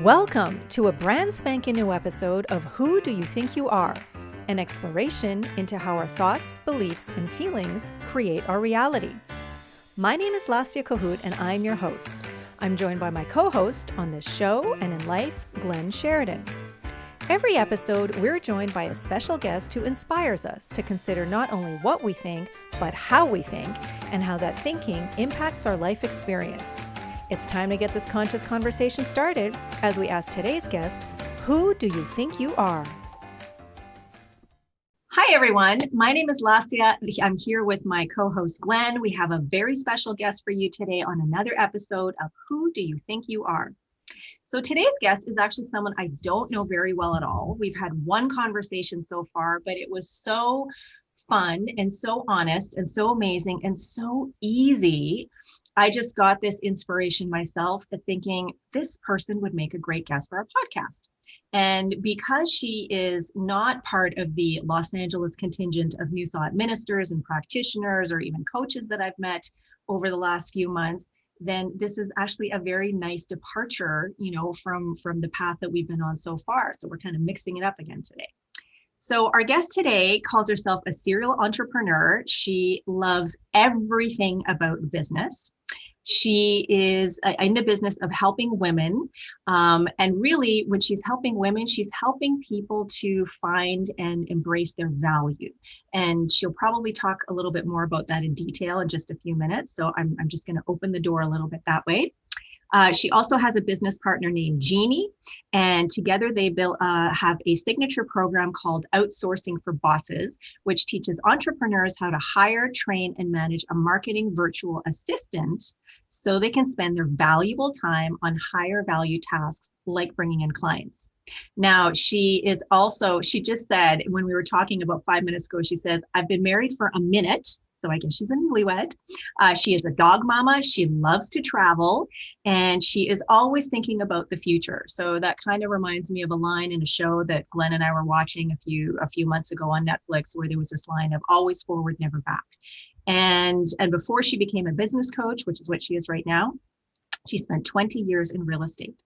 Welcome to a brand spanking new episode of Who Do You Think You Are? An exploration into how our thoughts, beliefs, and feelings create our reality. My name is Lastia Cahoot and I'm your host. I'm joined by my co-host on this show and in life, Glenn Sheridan. Every episode, we're joined by a special guest who inspires us to consider not only what we think, but how we think and how that thinking impacts our life experience. It's time to get this conscious conversation started as we ask today's guest, who do you think you are? Hi, everyone. My name is Lastia. I'm here with my co-host, Glenn. We have a very special guest for you today on another episode of Who Do You Think You Are? So today's guest is actually someone I don't know very well at all. We've had one conversation so far, but it was so fun and so honest and so amazing and so easy. I just got this inspiration myself of thinking this person would make a great guest for our podcast. And because she is not part of the Los Angeles contingent of New Thought ministers and practitioners or even coaches that I've met over the last few months, then this is actually a very nice departure, from the path that we've been on so far. So we're kind of mixing it up again today. So our guest today calls herself a serial entrepreneur. She loves everything about business. She is in the business of helping women. And really, when she's helping women, she's helping people to find and embrace their value. And she'll probably talk a little bit more about that in detail in just a few minutes. So I'm just going to open the door a little bit that way. She also has a business partner named Jeanne, and together they have a signature program called Outsourcing for Bosses, which teaches entrepreneurs how to hire, train, and manage a marketing virtual assistant so they can spend their valuable time on higher value tasks like bringing in clients. Now, she just said, when we were talking about 5 minutes ago, she said, I've been married for a minute. So I guess she's a newlywed. She is a dog mama. She loves to travel, and she is always thinking about the future. So that kind of reminds me of a line in a show that Glenn and I were watching a few months ago on Netflix, where there was this line of always forward, never back. And before she became a business coach, which is what she is right now, she spent 20 years in real estate.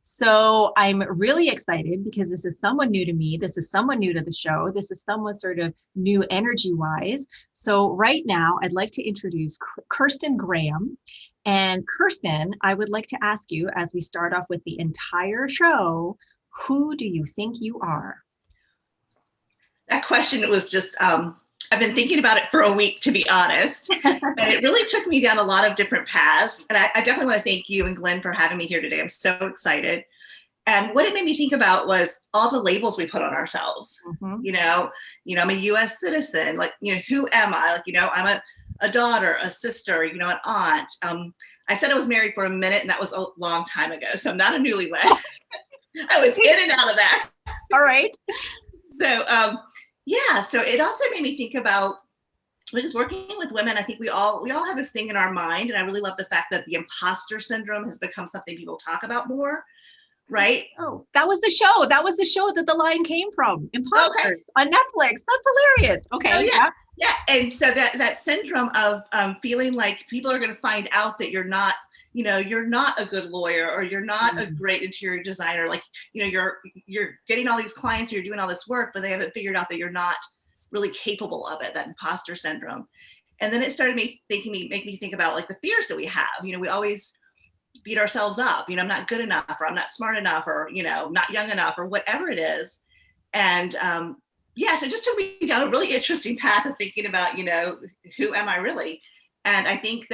So I'm really excited because this is someone new to me. This is someone new to the show. This is someone sort of new energy wise. So right now I'd like to introduce Kirsten Graham. And Kirsten, I would like to ask you, as we start off with the entire show, who do you think you are? That question was just, I've been thinking about it for a week, to be honest, and it really took me down a lot of different paths. And I definitely want to thank you and Glenn for having me here today. I'm so excited. And what it made me think about was all the labels we put on ourselves. Mm-hmm. I'm a US citizen, who am I? I'm a daughter, a sister, an aunt. I said I was married for a minute, and that was a long time ago. So I'm not a newlywed. I was in and out of that. All right. So, so it also made me think about, because working with women, I think we all have this thing in our mind, and I really love the fact that the imposter syndrome has become something people talk about more, right? Oh, that was the show. That was the show that the line came from. Imposter on Netflix. That's hilarious. Okay. Oh, yeah. Yeah. And so that syndrome of feeling like people are going to find out that you're not a good lawyer, or you're not a great interior designer. You're getting all these clients, you're doing all this work, but they haven't figured out that you're not really capable of it, that imposter syndrome. And then it started make me think about the fears that we have. We always beat ourselves up. I'm not good enough, or I'm not smart enough, or, not young enough, or whatever it is. And so it just took me down a really interesting path of thinking about, who am I really? And I think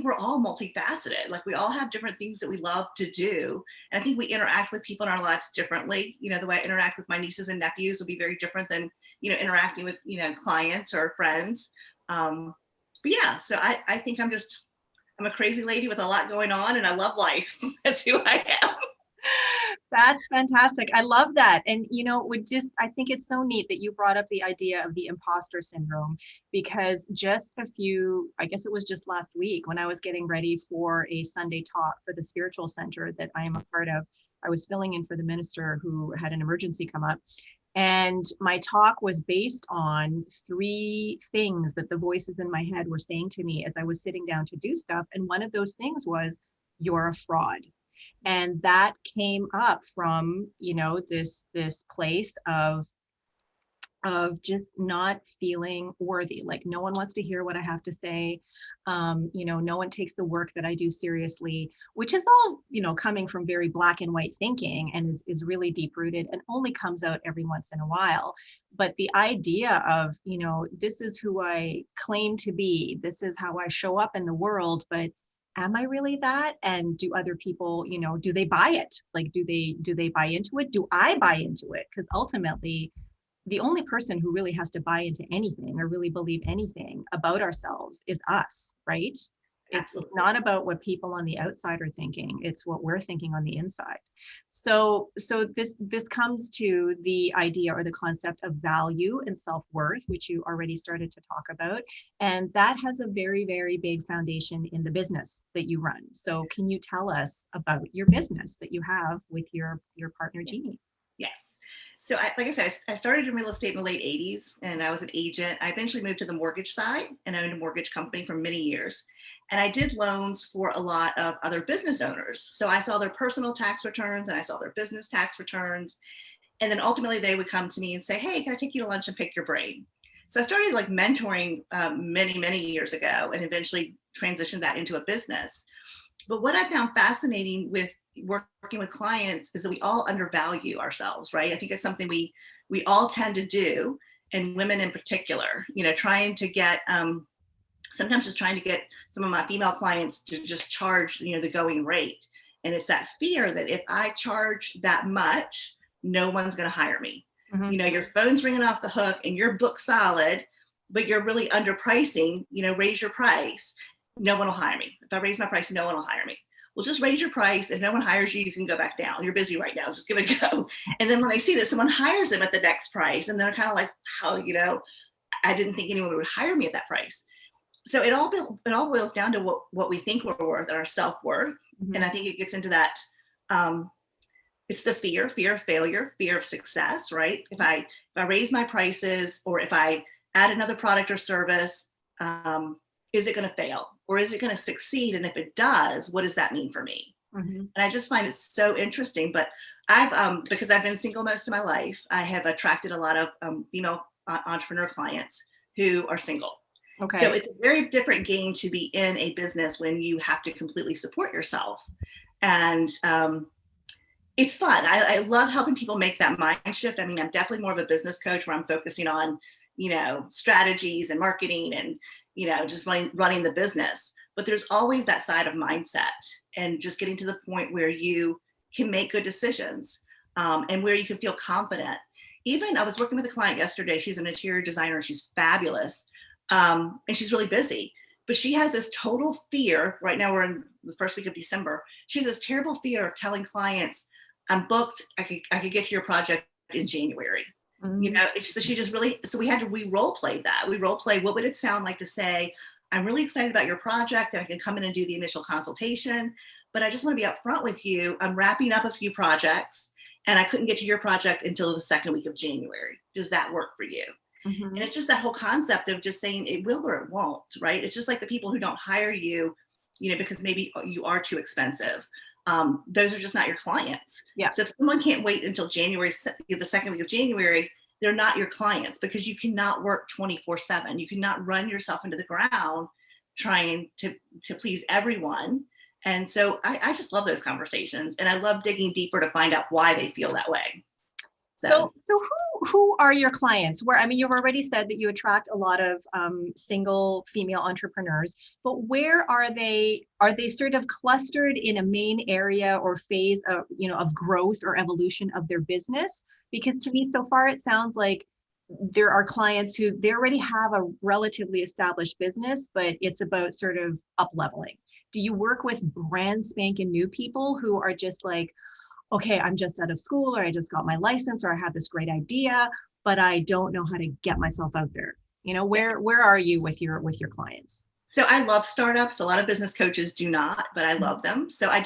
we're all multifaceted. We all have different things that we love to do. And I think we interact with people in our lives differently. The way I interact with my nieces and nephews will be very different than, interacting with, clients or friends. So I think I'm a crazy lady with a lot going on, and I love life. That's who I am. That's fantastic. I love that. And, I think it's so neat that you brought up the idea of the imposter syndrome, because I guess it was just last week when I was getting ready for a Sunday talk for the spiritual center that I am a part of, I was filling in for the minister who had an emergency come up. And my talk was based on 3 things that the voices in my head were saying to me as I was sitting down to do stuff. And one of those things was, you're a fraud. And that came up from, this place of just not feeling worthy. Like no one wants to hear what I have to say. No one takes the work that I do seriously, which is all, coming from very black and white thinking, and is really deep rooted and only comes out every once in a while. But the idea of, this is who I claim to be, this is how I show up in the world, but am I really that? And do other people, do they buy it? Like, do they buy into it? Do I buy into it? Because ultimately, the only person who really has to buy into anything or really believe anything about ourselves is us, right? Absolutely. It's not about what people on the outside are thinking. It's what we're thinking on the inside. So this comes to the idea or the concept of value and self-worth, which you already started to talk about. And that has a very, very big foundation in the business that you run. So can you tell us about your business that you have with your partner, Jeanne? Yes. So like I said, I started in real estate in the late 80s, and I was an agent. I eventually moved to the mortgage side and owned a mortgage company for many years. And I did loans for a lot of other business owners. So I saw their personal tax returns and I saw their business tax returns. And then ultimately they would come to me and say, hey, can I take you to lunch and pick your brain? So I started like mentoring many, many years ago, and eventually transitioned that into a business. But what I found fascinating with working with clients is that we all undervalue ourselves, right? I think it's something we all tend to do, and women in particular, trying to get, sometimes just trying to get some of my female clients to just charge, the going rate. And it's that fear that if I charge that much, no one's going to hire me. Mm-hmm. Your phone's ringing off the hook and you're booked solid, but you're really underpricing, raise your price. No one will hire me. If I raise my price, no one will hire me. Well, just raise your price. If no one hires you, you can go back down. You're busy right now. Just give it a go. And then when they see that someone hires them at the next price, and they're kind of like, wow, I didn't think anyone would hire me at that price. So it all boils down to what we think we're worth, and our self-worth. Mm-hmm. And I think it gets into that. It's the fear of failure, fear of success, right? If I raise my prices, or if I add another product or service, is it going to fail, or is it going to succeed? And if it does, what does that mean for me? Mm-hmm. And I just find it so interesting. But I've, because I've been single most of my life, I have attracted a lot of female entrepreneur clients who are single. Okay. So it's a very different game to be in a business when you have to completely support yourself. And it's fun. I love helping people make that mind shift. I mean, I'm definitely more of a business coach where I'm focusing on, strategies and marketing and, just running the business. But there's always that side of mindset and just getting to the point where you can make good decisions and where you can feel confident. Even I was working with a client yesterday. She's an interior designer. She's fabulous. And she's really busy. But she has this total fear. Right now we're in the first week of December. She has this terrible fear of telling clients, I'm booked. I could get to your project in January. Mm-hmm. She just really, so we role played that. We role play, what would it sound like to say, I'm really excited about your project and I can come in and do the initial consultation, but I just want to be upfront with you. I'm wrapping up a few projects and I couldn't get to your project until the second week of January. Does that work for you? Mm-hmm. And it's just that whole concept of just saying it will or it won't, right? It's just like the people who don't hire you, because maybe you are too expensive. Those are just not your clients. Yeah. So if someone can't wait until January, the second week of January, they're not your clients, because you cannot work 24/7. You cannot run yourself into the ground trying to please everyone. And so I just love those conversations, and I love digging deeper to find out why they feel that way. So who are your clients? You've already said that you attract a lot of single female entrepreneurs, but where are they? Are they sort of clustered in a main area or phase of, of growth or evolution of their business? Because to me, so far, it sounds like there are clients who they already have a relatively established business, but it's about sort of up leveling. Do you work with brand spanking new people who are just like, okay, I'm just out of school, or I just got my license, or I have this great idea, but I don't know how to get myself out there. Where are you with your clients? So I love startups. A lot of business coaches do not, but I love them. So I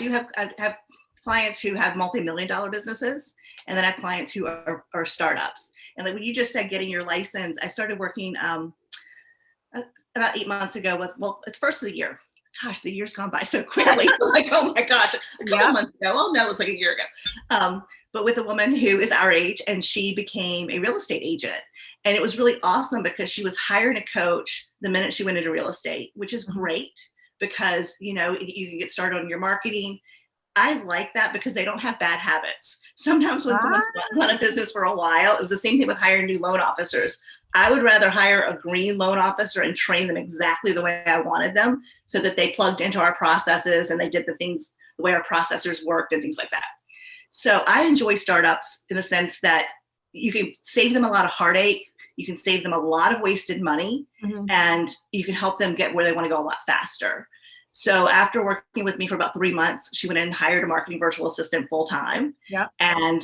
have clients who have multi-million-dollar businesses, and then I have clients who are startups. And like when you just said getting your license, I started working about 8 months ago with, it's first of the year. gosh, the year's gone by so quickly. I'm like, oh my gosh, a couple months ago. Oh no, it was like a year ago. But with a woman who is our age, and she became a real estate agent. And it was really awesome because she was hiring a coach the minute she went into real estate, which is great because, you know, you can get started on your marketing. I like that because they don't have bad habits. Sometimes when someone's run a business for a while, it was the same thing with hiring new loan officers. I would rather hire a green loan officer and train them exactly the way I wanted them so that they plugged into our processes and they did the things the way our processors worked and things like that. So I enjoy startups in the sense that you can save them a lot of heartache. You can save them a lot of wasted money, and you can help them get where they want to go a lot faster. So after working with me for about 3 months, she went in and hired a marketing virtual assistant full time. Yeah. And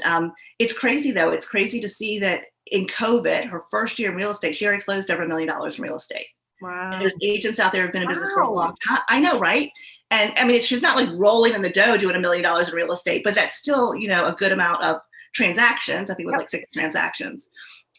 it's crazy though. It's crazy to see that in COVID, her first year in real estate, she already closed over $1 million in real estate. Wow. And there's agents out there who've been in business for a long time. I know, right? And I mean, she's not like rolling in the dough doing $1 million in real estate, but that's still, you know, a good amount of transactions. I think it was like 6 transactions.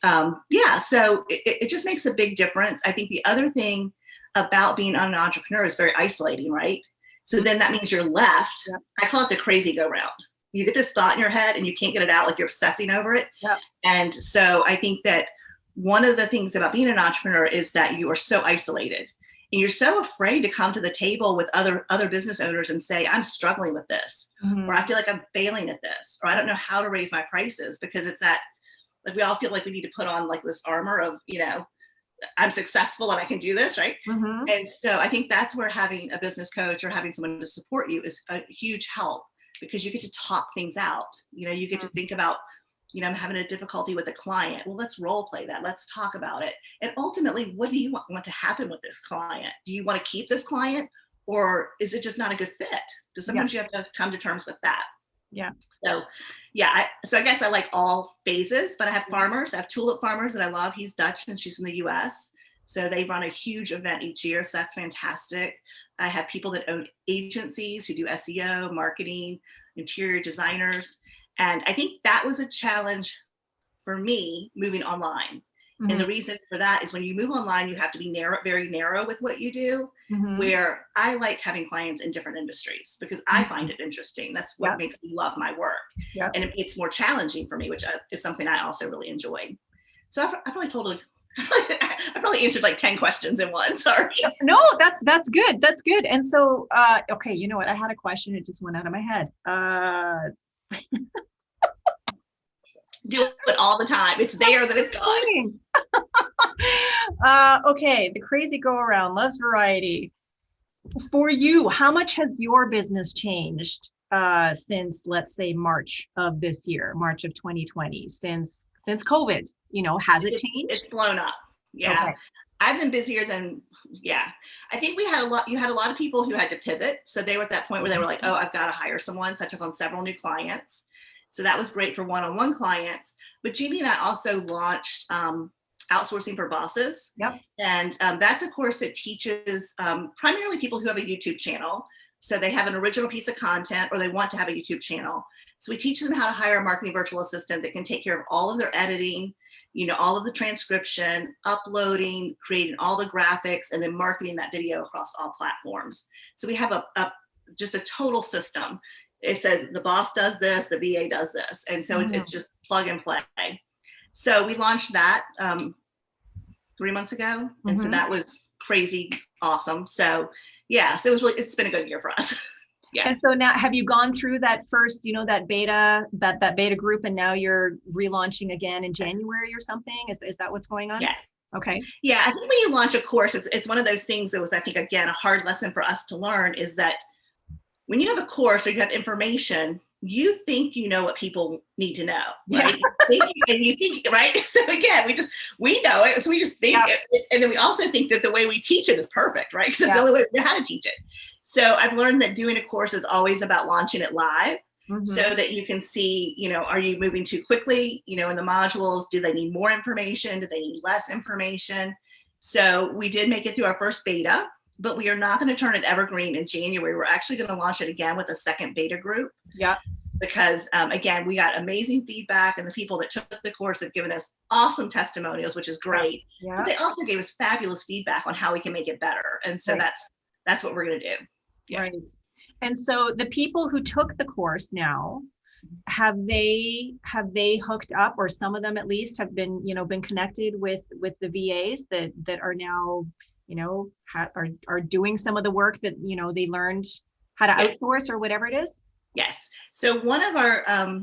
So it just makes a big difference. I think the other thing about being an entrepreneur is very isolating, right? So then that means you're left. Yep. I call it the crazy go round. You get this thought in your head and you can't get it out, like you're obsessing over it. Yep. And so I think that one of the things about being an entrepreneur is that you are so isolated and you're so afraid to come to the table with other business owners and say, I'm struggling with this, or I feel like I'm failing at this, or I don't know how to raise my prices, because it's that, like, we all feel like we need to put on like this armor of, you know, I'm successful and I can do this, right? And so I think that's where having a business coach or having someone to support you is a huge help, because you get to talk things out. You know, you get to think about, you know, I'm having a difficulty with a client. Well, let's role play that. Let's talk about it. And ultimately, what do you want to happen with this client? Do you want to keep this client, or is it just not a good fit? Because sometimes you have to come to terms with that. Yeah. So I guess I like all phases, but I have farmers. I have tulip farmers that I love. He's Dutch and she's from the US. So they run a huge event each year. So that's fantastic. I have people that own agencies who do SEO, marketing, interior designers. And I think that was a challenge for me moving online. And the reason for that is when you move online, you have to be very narrow with what you do, where I like having clients in different industries because I find it interesting. That's what makes me love my work. And it's more challenging for me, which is something I also really enjoy. So I probably answered like 10 questions in one. Sorry. No, that's good. That's good. And so, okay, you know what? I had a question. It just went out of my head. Do it all the time. It's there, then it's gone. Okay, the crazy go around, loves variety. For you, how much has your business changed since, let's say, March of this year, March of 2020, since COVID? You know, has it changed? It's blown up. Yeah. Okay. I've been busier than, I think you had a lot of people who had to pivot. So they were at that point where they were like, oh, I've got to hire someone. So I took on several new clients. So that was great for one-on-one clients. But Jeanne and I also launched Outsourcing for Bosses. Yep. And that's a course that teaches primarily people who have a YouTube channel. So they have an original piece of content or they want to have a YouTube channel. So we teach them how to hire a marketing virtual assistant that can take care of all of their editing, you know, all of the transcription, uploading, creating all the graphics, and then marketing that video across all platforms. So we have just a total system. It says the boss does this, the VA does this. And so it's just plug and play. So we launched that 3 months ago. And so that was crazy awesome. So so it's been a good year for us. And so now, have you gone through that first, you know, that beta group, and now you're relaunching again in January or something? Is that what's going on? Yes. Okay. Yeah, I think when you launch a course, it's one of those things that was, I think, again, a hard lesson for us to learn is that when you have a course or you have information, you think you know what people need to know, right? And you think, right? So again, we know it, so we just think it. And then we also think that the way we teach it is perfect, right? Because it's the only way we know how to teach it. So I've learned that doing a course is always about launching it live so that you can see, you know, are you moving too quickly? You know, in the modules, do they need more information? Do they need less information? So we did make it through our first beta, but we are not going to turn it evergreen in January. We're actually going to launch it again with a second beta group. Yeah. Because again, we got amazing feedback, and the people that took the course have given us awesome testimonials, which is great. Yeah. But they also gave us fabulous feedback on how we can make it better. And so that's what we're going to do. Yeah. Right. And so the people who took the course now, have they hooked up, or some of them at least have been, been connected with the VAs that are now, are doing some of the work that, they learned how to outsource or whatever it is? Yes. So one of our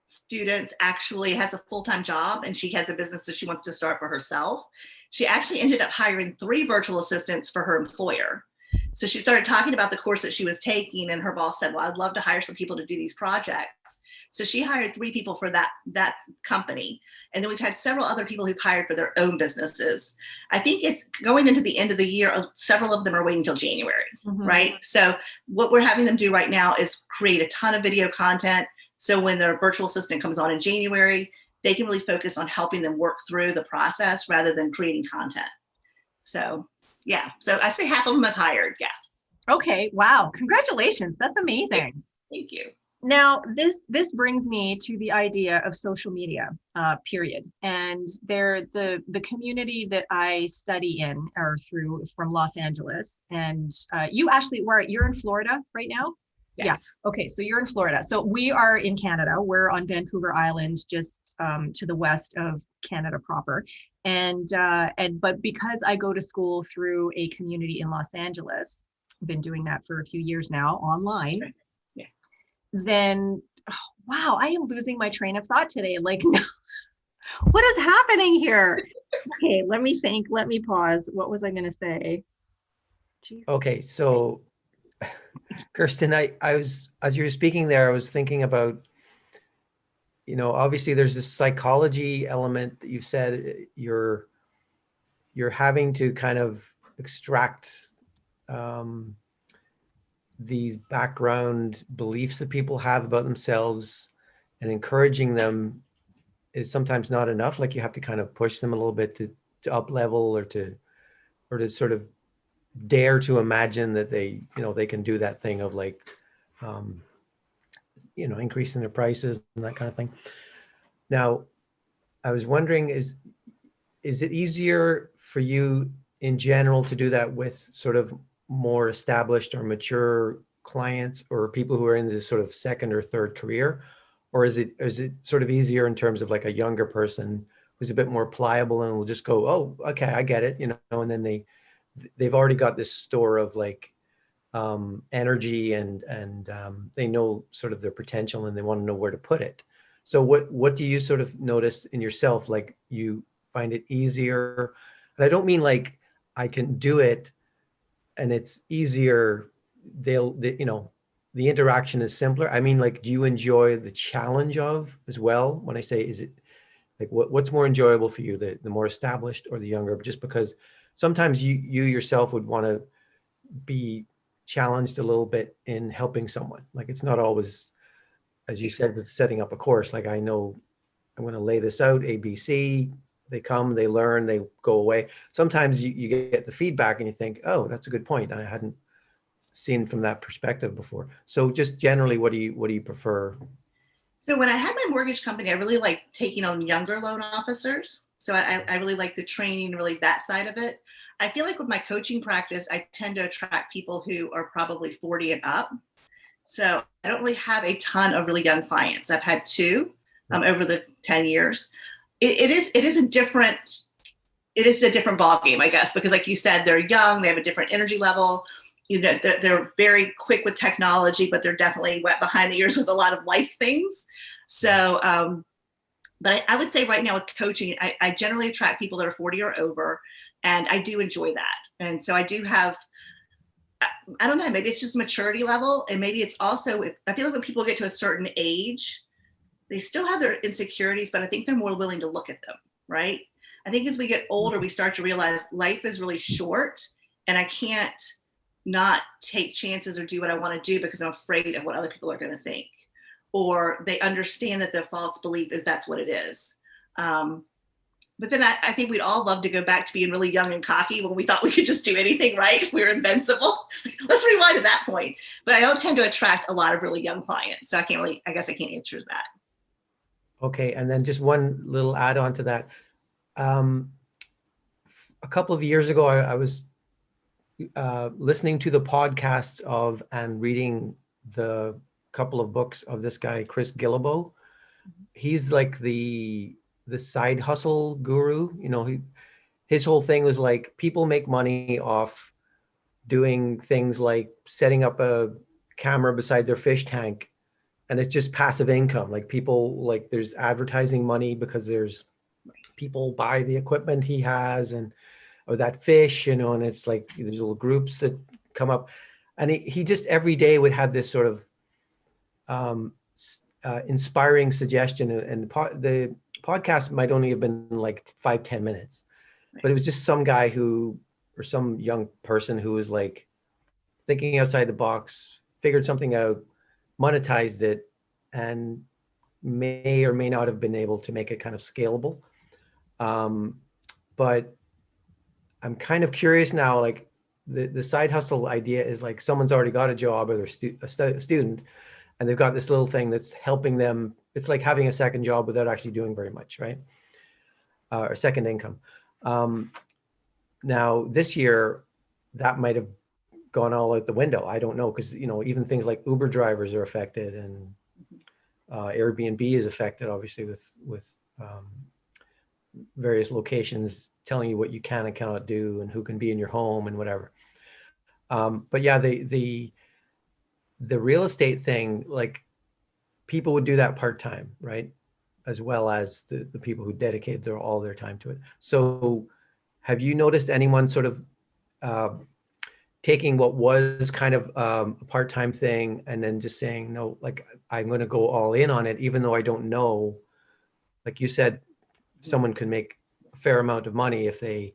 students actually has a full-time job, and she has a business that she wants to start for herself. She actually ended up hiring 3 virtual assistants for her employer. So she started talking about the course that she was taking, and her boss said, well, I'd love to hire some people to do these projects. So she hired 3 people for that company. And then we've had several other people who've hired for their own businesses. I think it's going into the end of the year, several of them are waiting until January, right? So what we're having them do right now is create a ton of video content. So when their virtual assistant comes on in January, they can really focus on helping them work through the process rather than creating content. So yeah, so I say half of them have hired. Yeah. Okay. Wow. Congratulations. That's amazing. Thank you. Now, this brings me to the idea of social media, period. And the community that I study in are from Los Angeles. And you actually you're in Florida right now? Yes. Yeah. Okay. So you're in Florida. So we are in Canada. We're on Vancouver Island, just to the west of Canada proper. But because I go to school through a community in Los Angeles, I've been doing that for a few years now online. Okay. Yeah. Then, wow, I am losing my train of thought today. Like, what is happening here? Okay, let me think. Let me pause. What was I going to say? Jeez. Okay, so Kirsten, I was, as you were speaking there, I was thinking about, obviously there's this psychology element that you said you're having to kind of extract these background beliefs that people have about themselves, and encouraging them is sometimes not enough. Like you have to kind of push them a little bit to up level, or to sort of dare to imagine that they can do that thing of like, increasing their prices and that kind of thing. Now, I was wondering, is it easier for you in general to do that with sort of more established or mature clients, or people who are in this sort of second or third career? Or is it sort of easier in terms of like a younger person who's a bit more pliable and will just go, oh, okay, I get it, and then they've already got this store of like energy and they know sort of their potential, and they want to know where to put it. So what do you sort of notice in yourself? Like, you find it easier? And I don't mean like I can do it and it's easier, the interaction is simpler. I mean, like, do you enjoy the challenge of as well? When I say, is it like, what's more enjoyable for you, the more established or the younger? Just because sometimes you yourself would want to be challenged a little bit in helping someone. Like, it's not always, as you said, with setting up a course, like, I know I'm going to lay this out, ABC, they come, they learn, they go away. Sometimes you get the feedback and you think, oh, that's a good point, I hadn't seen from that perspective before. So just generally, what do you prefer? So when I had my mortgage company, I really liked taking on younger loan officers. So I really like the training, really that side of it. I feel like with my coaching practice, I tend to attract people who are probably 40 and up. So I don't really have a ton of really young clients. I've had 2 over the 10 years. It is a different ballgame, I guess, because like you said, they're young, they have a different energy level. They're very quick with technology, but they're definitely wet behind the ears with a lot of life things. So, but I would say right now with coaching, I generally attract people that are 40 or over, and I do enjoy that. And so I do have, I don't know, maybe it's just maturity level, and maybe it's also, I feel like when people get to a certain age, they still have their insecurities, but I think they're more willing to look at them, right? I think as we get older, we start to realize life is really short, and I can't not take chances or do what I want to do because I'm afraid of what other people are going to think, or they understand that their false belief is that's what it is. But then I think we'd all love to go back to being really young and cocky when we thought we could just do anything, right? We were invincible. Let's rewind to that point. But I don't tend to attract a lot of really young clients. So I guess I can't answer that. Okay, and then just one little add-on to that. A couple of years ago, I was listening to the podcasts of and reading the couple of books of this guy, Chris Guillebeau. He's like the side hustle guru. You know, his whole thing was like people make money off doing things like setting up a camera beside their fish tank, and it's just passive income. Like people, like there's advertising money because there's people buy the equipment he has and or that fish, you know, and it's like there's little groups that come up, and he just every day would have this sort of inspiring suggestion, and the podcast might only have been like 5-10 minutes, but it was just some guy who, or some young person who was like thinking outside the box, figured something out, monetized it, and may or may not have been able to make it kind of scalable. But I'm kind of curious now, like the side hustle idea is like someone's already got a job, or they're a student, and they've got this little thing that's helping them. It's like having a second job without actually doing very much, right? Or second income. Now this year, that might have gone all out the window. I don't know, because you know, even things like Uber drivers are affected, and Airbnb is affected, obviously, with various locations telling you what you can and cannot do, and who can be in your home and whatever. But yeah, the real estate thing, like people would do that part-time, right? As well as the people who dedicated all their time to it. So have you noticed anyone sort of taking what was kind of a part-time thing and then just saying, no, like I'm going to go all in on it, even though I don't know, like you said, someone can make a fair amount of money if they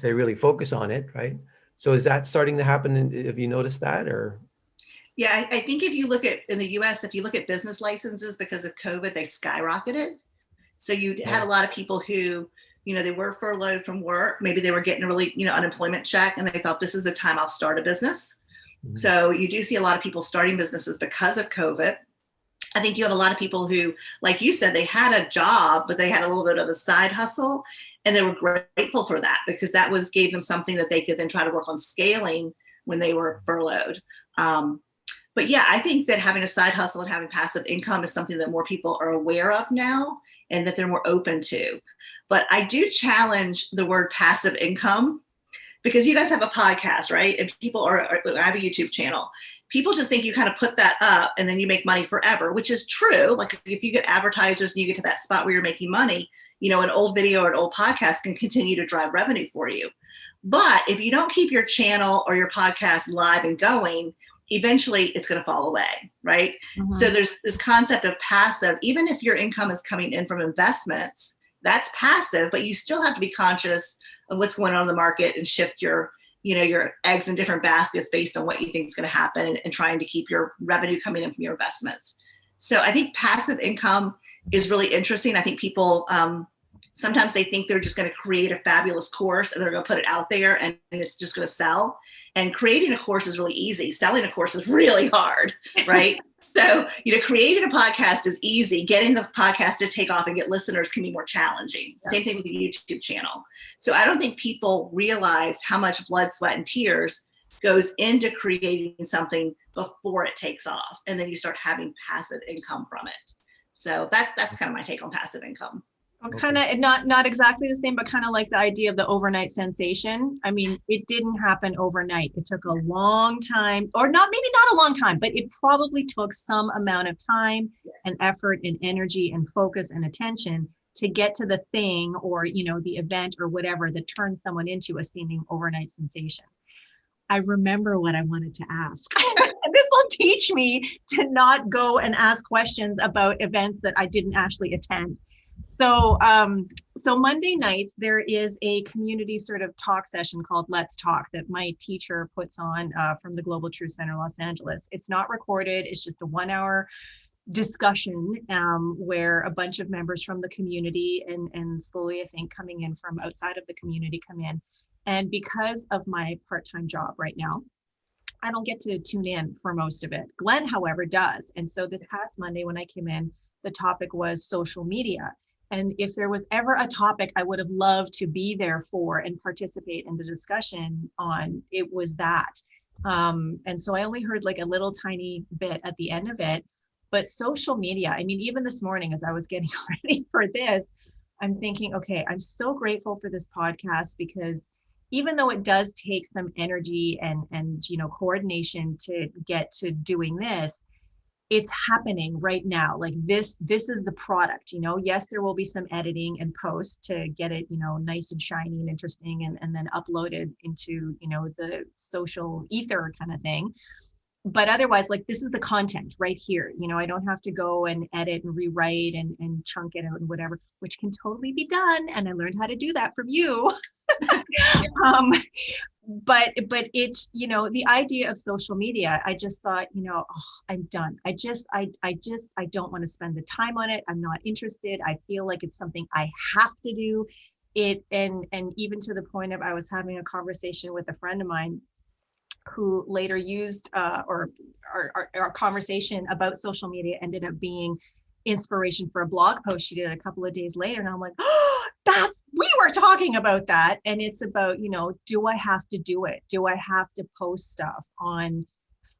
really focus on it, right? So is that starting to happen? Have you noticed that? Or Yeah, I think if you look at in the US, if you look at business licenses because of COVID, they skyrocketed. So you had a lot of people who, you know, they were furloughed from work. Maybe they were getting a really, you know, unemployment check, and they thought this is the time I'll start a business. Mm-hmm. So you do see a lot of people starting businesses because of COVID. I think you have a lot of people who, like you said, they had a job, but they had a little bit of a side hustle, and they were grateful for that because that gave them something that they could then try to work on scaling when they were furloughed. But yeah, I think that having a side hustle and having passive income is something that more people are aware of now and that they're more open to. But I do challenge the word passive income because you guys have a podcast, right? And people I have a YouTube channel. People just think you kind of put that up and then you make money forever, which is true. Like if you get advertisers and you get to that spot where you're making money, you know, an old video or an old podcast can continue to drive revenue for you. But if you don't keep your channel or your podcast live and going, eventually it's going to fall away, right? Mm-hmm. So there's this concept of passive. Even if your income is coming in from investments, that's passive, but you still have to be conscious of what's going on in the market and shift your, you know, your eggs in different baskets based on what you think is going to happen and trying to keep your revenue coming in from your investments. So I think passive income is really interesting. I think people, sometimes they think they're just going to create a fabulous course and they're going to put it out there and it's just going to sell. And creating a course is really easy. Selling a course is really hard, right? So, you know, creating a podcast is easy. Getting the podcast to take off and get listeners can be more challenging. Yeah. Same thing with the YouTube channel. So I don't think people realize how much blood, sweat, and tears goes into creating something before it takes off. And then you start having passive income from it. So that's kind of my take on passive income. Kind of not exactly the same, but kind of like the idea of the overnight sensation. I mean, it didn't happen overnight. It took a long time, or not, maybe not a long time, but it probably took some amount of time and effort and energy and focus and attention to get to the thing or, you know, the event or whatever that turns someone into a seeming overnight sensation. I remember what I wanted to ask. This will teach me to not go and ask questions about events that I didn't actually attend. So Monday nights, there is a community sort of talk session called Let's Talk that my teacher puts on from the Global Truth Center, Los Angeles. It's not recorded. It's just a 1-hour discussion where a bunch of members from the community and slowly, I think, coming in from outside of the community come in. And because of my part-time job right now, I don't get to tune in for most of it. Glenn, however, does. And so this past Monday when I came in, the topic was social media. And if there was ever a topic I would have loved to be there for and participate in the discussion on, it was that. And so I only heard like a little tiny bit at the end of it. But social media, I mean, even this morning as I was getting ready for this, I'm thinking, okay, I'm so grateful for this podcast, because even though it does take some energy and coordination to get to doing this, it's happening right now. Like this is the product, yes, there will be some editing and post to get it, nice and shiny and interesting and then uploaded into, the social ether kind of thing. But otherwise, like, this is the content right here. I don't have to go and edit and rewrite and chunk it out and whatever, which can totally be done. And I learned how to do that from you. But it's, the idea of social media, I just thought, I'm done. I don't want to spend the time on it. I'm not interested. I feel like it's something I have to do it. And even to the point of, I was having a conversation with a friend of mine who later used or our conversation about social media ended up being inspiration for a blog post she did a couple of days later. And I'm like, oh, we were talking about that. And it's about, do I have to do it? Do I have to post stuff on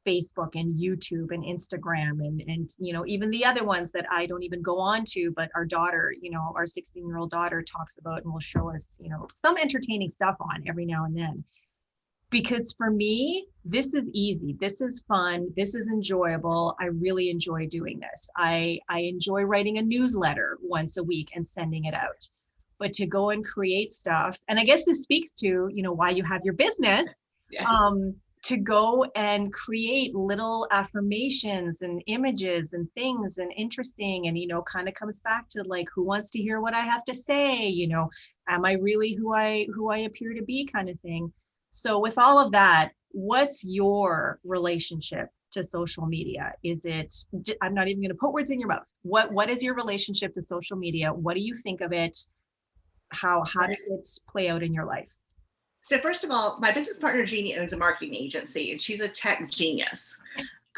Facebook and YouTube and Instagram and even the other ones that I don't even go on to, but our daughter, our 16-year-old daughter talks about and will show us, some entertaining stuff on every now and then. Because for me, this is easy. This is fun. This is enjoyable. I really enjoy doing this. I enjoy writing a newsletter once a week and sending it out. But to go and create stuff, and I guess this speaks to, why you have your business, yes. To go and create little affirmations and images and things and interesting and, kind of comes back to like, who wants to hear what I have to say? Am I really who I appear to be kind of thing? So with all of that, what's your relationship to social media? Is it, I'm not even going to put words in your mouth. What is your relationship to social media? What do you think of it? How did it play out in your life? So first of all, my business partner, Jeanne, owns a marketing agency and she's a tech genius.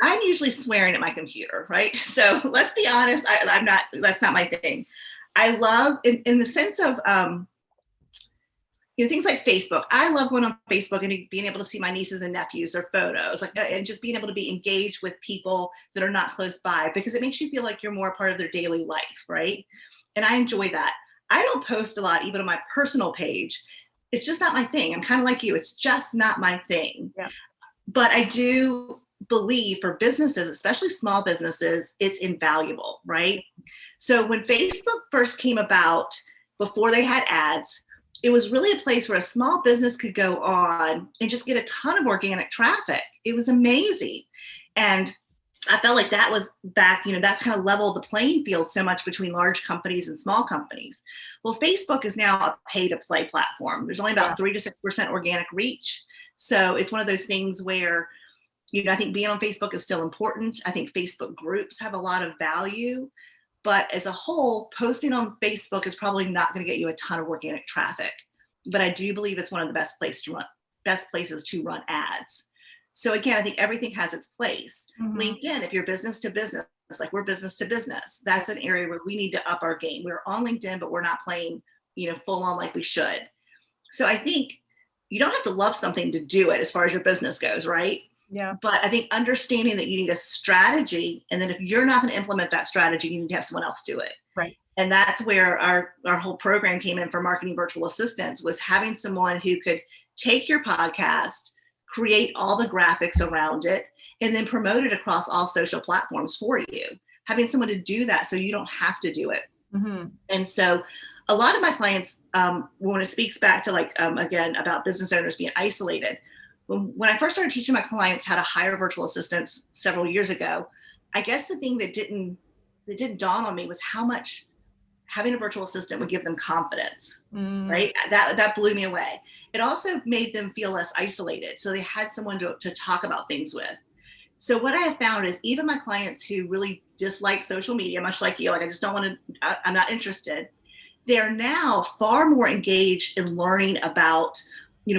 I'm usually swearing at my computer, right? So let's be honest, that's not my thing. I love, in the sense of, things like Facebook. I love going on Facebook and being able to see my nieces and nephews, their photos, and just being able to be engaged with people that are not close by, because it makes you feel like you're more a part of their daily life, right? And I enjoy that. I don't post a lot, even on my personal page. It's just not my thing. I'm kind of like you. It's just not my thing. Yeah. But I do believe for businesses, especially small businesses, it's invaluable, right? So when Facebook first came about, before they had ads, it was really a place where a small business could go on and just get a ton of organic traffic. It was amazing. And I felt like that was back, that kind of leveled the playing field so much between large companies and small companies. Well, Facebook is now a pay-to-play platform. There's only about 3 to 6% organic reach. So it's one of those things where, I think being on Facebook is still important. I think Facebook groups have a lot of value. But as a whole, posting on Facebook is probably not going to get you a ton of organic traffic. But I do believe it's one of the best places to run ads. So again, I think everything has its place. Mm-hmm. LinkedIn, if you're business to business, like we're business to business, that's an area where we need to up our game. We're on LinkedIn, but we're not playing, full on like we should. So I think you don't have to love something to do it as far as your business goes, right? Yeah. But I think understanding that you need a strategy, and then if you're not going to implement that strategy, you need to have someone else do it. Right. And that's where our whole program came in for marketing virtual assistants, was having someone who could take your podcast, create all the graphics around it, and then promote it across all social platforms for you. Having someone to do that so you don't have to do it. Mm-hmm. And so a lot of my clients, when it speaks back to again, about business owners being isolated, when I first started teaching my clients how to hire virtual assistants several years ago, I guess the thing that didn't dawn on me was how much having a virtual assistant would give them confidence, right? That blew me away. It also made them feel less isolated. So they had someone to talk about things with. So what I have found is even my clients who really dislike social media, much like you, I just don't want to, I'm not interested. They're now far more engaged in learning about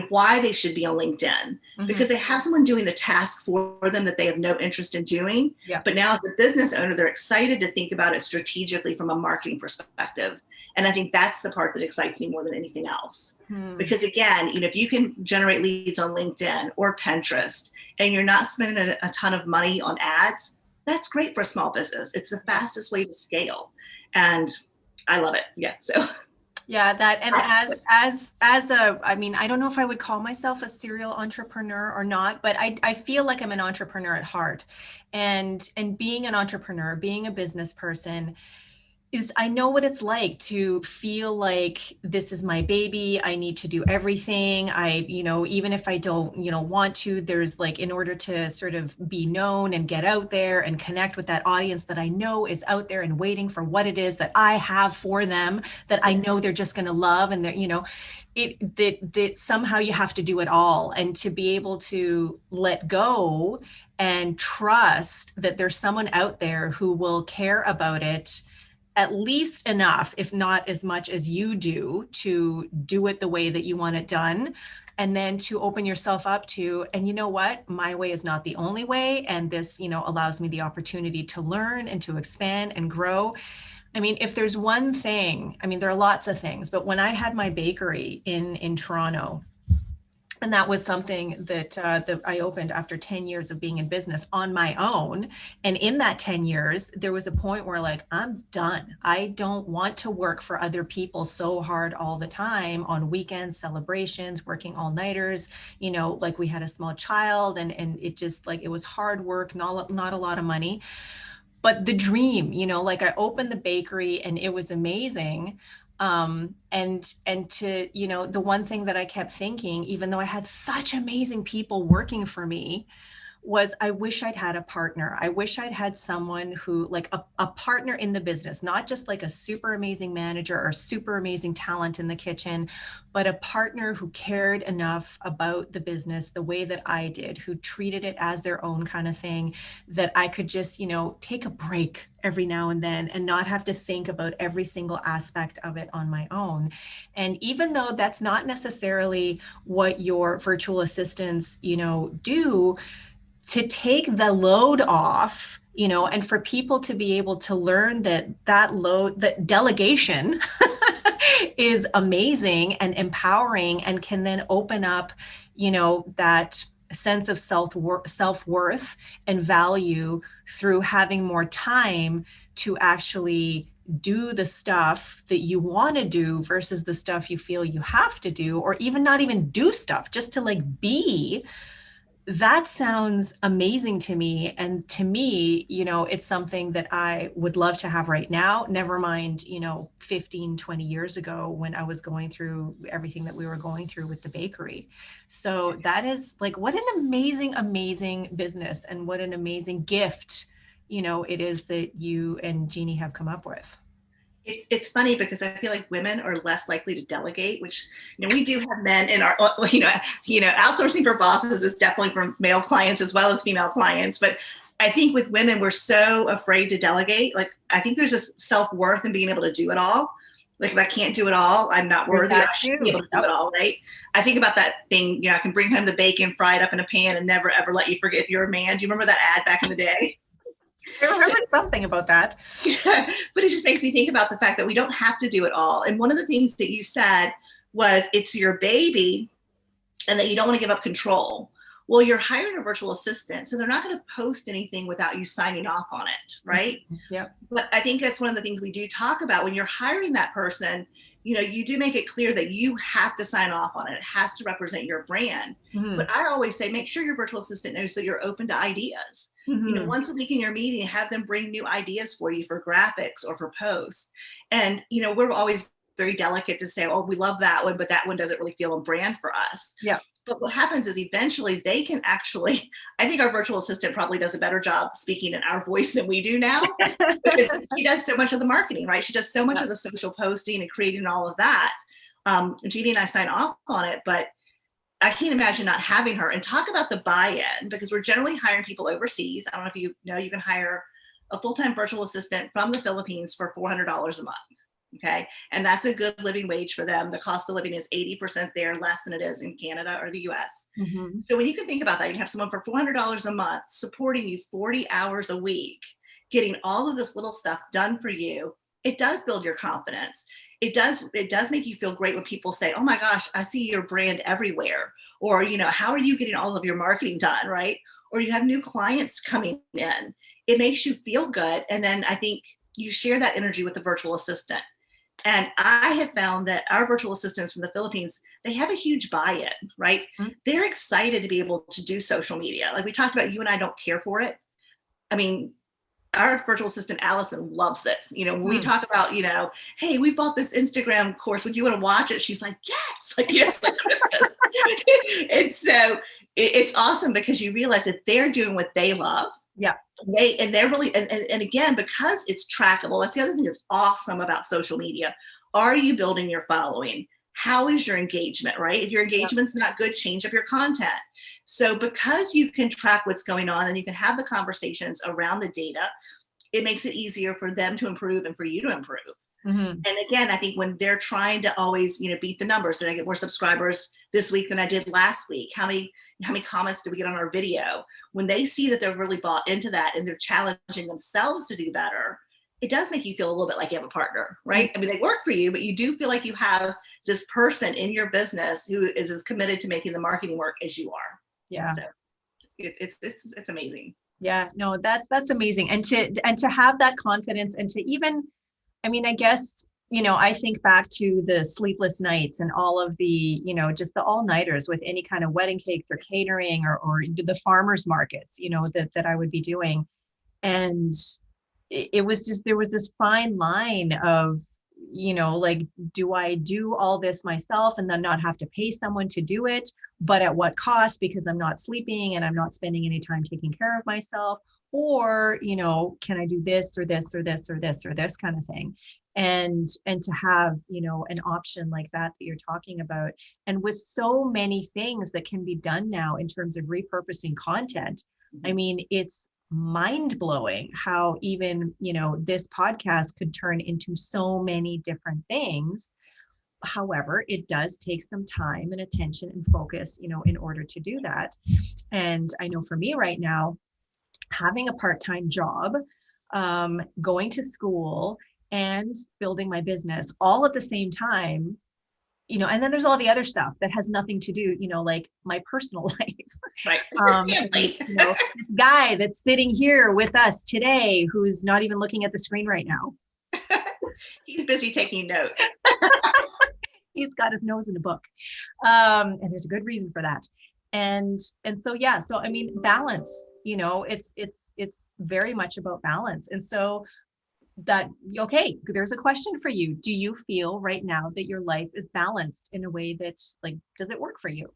why they should be on LinkedIn, because they have someone doing the task for them that they have no interest in doing. Yeah. But now as a business owner, they're excited to think about it strategically from a marketing perspective. And I think that's the part that excites me more than anything else. Because again, if you can generate leads on LinkedIn or Pinterest and you're not spending a ton of money on ads, that's great for a small business. It's the fastest way to scale. And I love it. Yeah. So yeah, that, and I mean, I don't know if I would call myself a serial entrepreneur or not, but I feel like I'm an entrepreneur at heart. And being an entrepreneur, being a business person, I know what it's like to feel like this is my baby. I need to do everything. Even if I don't, want to, there's like, in order to sort of be known and get out there and connect with that audience that I know is out there and waiting for what it is that I have for them, that I know they're just going to love. And they're, that somehow you have to do it all, and to be able to let go and trust that there's someone out there who will care about it at least enough, if not as much as you do, to do it the way that you want it done. And then to open yourself up to, and you know what, my way is not the only way. And this, allows me the opportunity to learn and to expand and grow. I mean, if there's one thing, I mean, there are lots of things, but when I had my bakery in Toronto, and that was something that I opened after 10 years of being in business on my own. And in that 10 years, there was a point where like, I'm done. I don't want to work for other people so hard all the time on weekends, celebrations, working all nighters, like we had a small child, and it just like, it was hard work, not a lot of money. But the dream, like I opened the bakery and it was amazing. And to, the one thing that I kept thinking, even though I had such amazing people working for me, was I wish I'd had a partner. I wish I'd had someone who, like a partner in the business, not just like a super amazing manager or super amazing talent in the kitchen, but a partner who cared enough about the business the way that I did, who treated it as their own kind of thing, that I could just, take a break every now and then and not have to think about every single aspect of it on my own. And even though that's not necessarily what your virtual assistants, do, to take the load off, and for people to be able to learn that load, that delegation is amazing and empowering, and can then open up, that sense of self-worth and value through having more time to actually do the stuff that you want to do versus the stuff you feel you have to do, or even not even do stuff, just to like be. That sounds amazing to me. And to me, it's something that I would love to have right now, never mind, 15, 20 years ago when I was going through everything that we were going through with the bakery. So that is like, what an amazing, amazing business, and what an amazing gift, it is that you and Jeanne have come up with. It's funny because I feel like women are less likely to delegate, which, we do have men in our, outsourcing for bosses is definitely for male clients as well as female clients. But I think with women, we're so afraid to delegate. Like, I think there's this self-worth in being able to do it all. Like, if I can't do it all, I'm not worthy. I should be able to do it all, right? I think about that thing, I can bring home the bacon fried up in a pan and never, ever let you forget you're a man. Do you remember that ad back in the day? I remember something about that. Yeah, but it just makes me think about the fact that we don't have to do it all. And one of the things that you said was it's your baby and that you don't want to give up control. Well, you're hiring a virtual assistant, so they're not going to post anything without you signing off on it, right? Yeah. But I think that's one of the things we do talk about when you're hiring that person. You do make it clear that you have to sign off on it. It has to represent your brand. Mm-hmm. But I always say, make sure your virtual assistant knows that you're open to ideas. Mm-hmm. Once a week in your meeting, have them bring new ideas for you for graphics or for posts. And, we're always very delicate to say, oh, we love that one, but that one doesn't really feel on brand for us. Yeah. But what happens is eventually they can actually, I think our virtual assistant probably does a better job speaking in our voice than we do now, because she does so much of the marketing, right? She does so much of the social posting and creating all of that. Jeanne and I sign off on it, but I can't imagine not having her. And talk about the buy-in, because we're generally hiring people overseas. I don't know if you know, you can hire a full-time virtual assistant from the Philippines for $400 a month. Okay. And that's a good living wage for them. The cost of living is 80% there, less than it is in Canada or the US. Mm-hmm. So when you can think about that, you can have someone for $400 a month supporting you 40 hours a week, getting all of this little stuff done for you. It does build your confidence. it does make you feel great when people say, oh my gosh, I see your brand everywhere. Or, how are you getting all of your marketing done, right? Or you have new clients coming in. It makes you feel good. And then I think you share that energy with the virtual assistant. And I have found that our virtual assistants from the Philippines, they have a huge buy-in, right? Mm-hmm. They're excited to be able to do social media. Like we talked about, you and I don't care for it. I mean, our virtual assistant, Allison, loves it. When we talk about, hey, we bought this Instagram course. Would you want to watch it? She's like, yes, like Christmas. And so it's awesome because you realize that they're doing what they love. Yeah. They're really, and again, because it's trackable, that's the other thing that's awesome about social media. Are you building your following? How is your engagement, right? If your engagement's not good, change up your content. So because you can track what's going on and you can have the conversations around the data, it makes it easier for them to improve and for you to improve. Mm-hmm. And again, I think when they're trying to always, beat the numbers, did I get more subscribers this week than I did last week? How many comments did we get on our video? When they see that they're really bought into that and they're challenging themselves to do better, it does make you feel a little bit like you have a partner, right? I mean, they work for you, but you do feel like you have this person in your business who is as committed to making the marketing work as you are. Yeah. So it's amazing. Yeah, no, that's amazing. And to have that confidence and to even, I mean, I guess, I think back to the sleepless nights and all of the, just the all-nighters with any kind of wedding cakes or catering or the farmers markets, that I would be doing. And it was just, there was this fine line of, like, do I do all this myself and then not have to pay someone to do it, but at what cost? Because I'm not sleeping and I'm not spending any time taking care of myself. Or, can I do this or this or this or this or this kind of thing? And to have, an option like that you're talking about. And with so many things that can be done now in terms of repurposing content, I mean, it's mind-blowing how even, this podcast could turn into so many different things. However, it does take some time and attention and focus, in order to do that. And I know for me right now, having a part-time job, going to school and building my business all at the same time, and then there's all the other stuff that has nothing to do, like my personal life. Right. This guy that's sitting here with us today, who's not even looking at the screen right now. He's busy taking notes. He's got his nose in the book. And there's a good reason for that. And so, yeah, so, I mean, balance, it's very much about balance. And so that, okay, there's a question for you. Do you feel right now that your life is balanced in a way that, like, does it work for you?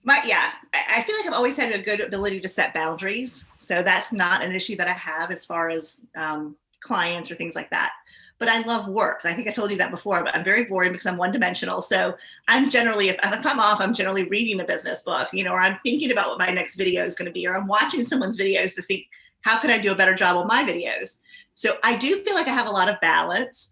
I feel like I've always had a good ability to set boundaries. So that's not an issue that I have as far as clients or things like that. But I love work. I think I told you that before, but I'm very boring because I'm one-dimensional. So I'm generally, if I'm off, I'm generally reading a business book, or I'm thinking about what my next video is going to be, or I'm watching someone's videos to think, how can I do a better job with my videos? So I do feel like I have a lot of balance.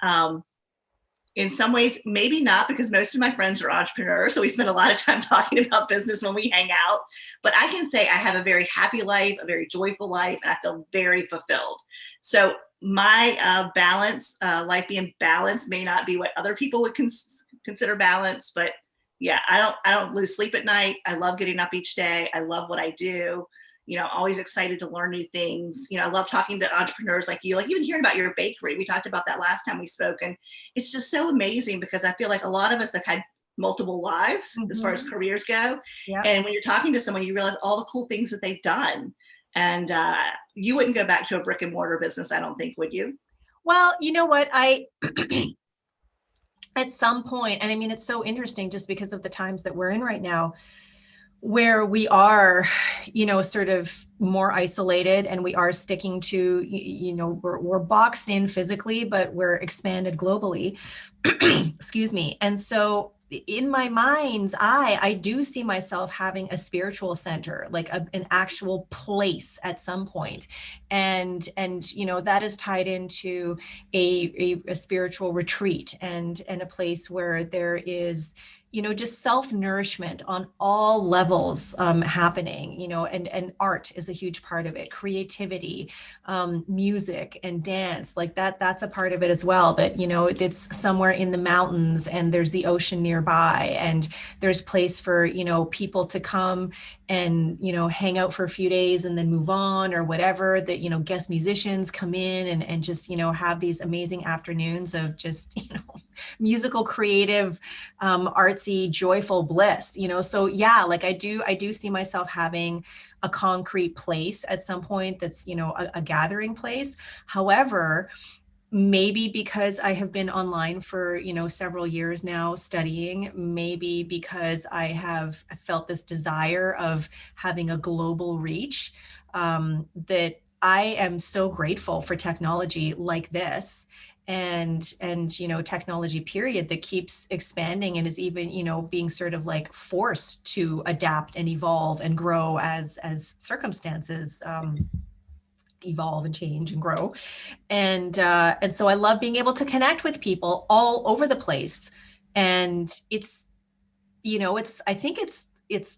In some ways, maybe not, because most of my friends are entrepreneurs. So we spend a lot of time talking about business when we hang out. But I can say I have a very happy life, a very joyful life, and I feel very fulfilled. So my balance, life being balanced, may not be what other people would consider balance. But yeah, I don't lose sleep at night. I love getting up each day. I love what I do. Always excited to learn new things. I love talking to entrepreneurs like you, like even hearing about your bakery. We talked about that last time we spoke, and it's just so amazing because I feel like a lot of us have had multiple lives as far as careers go. Yeah. And when you're talking to someone, you realize all the cool things that they've done. And you wouldn't go back to a brick and mortar business, I don't think, would you? Well, you know what, at some point, and I mean, it's so interesting just because of the times that we're in right now, where we are, sort of more isolated, and we are sticking to, we're boxed in physically, but we're expanded globally. Excuse me. And so in my mind's eye, I do see myself having a spiritual center, like an actual place at some point. And that is tied into a spiritual retreat and a place where there is, just self-nourishment on all levels happening, and art is a huge part of it, creativity, music and dance, like that's a part of it as well, that, it's somewhere in the mountains and there's the ocean nearby, and there's place for, people to come and, hang out for a few days and then move on or whatever, that, guest musicians come in and just, have these amazing afternoons of just, musical, creative, artsy, joyful bliss, so yeah, like I do see myself having a concrete place at some point that's, a gathering place. However, maybe because I have been online for, several years now studying, maybe because I have felt this desire of having a global reach, that I am so grateful for technology like this, and technology period, that keeps expanding and is even, being sort of like forced to adapt and evolve and grow as circumstances evolve and change and grow. And so I love being able to connect with people all over the place. And it's, I think it's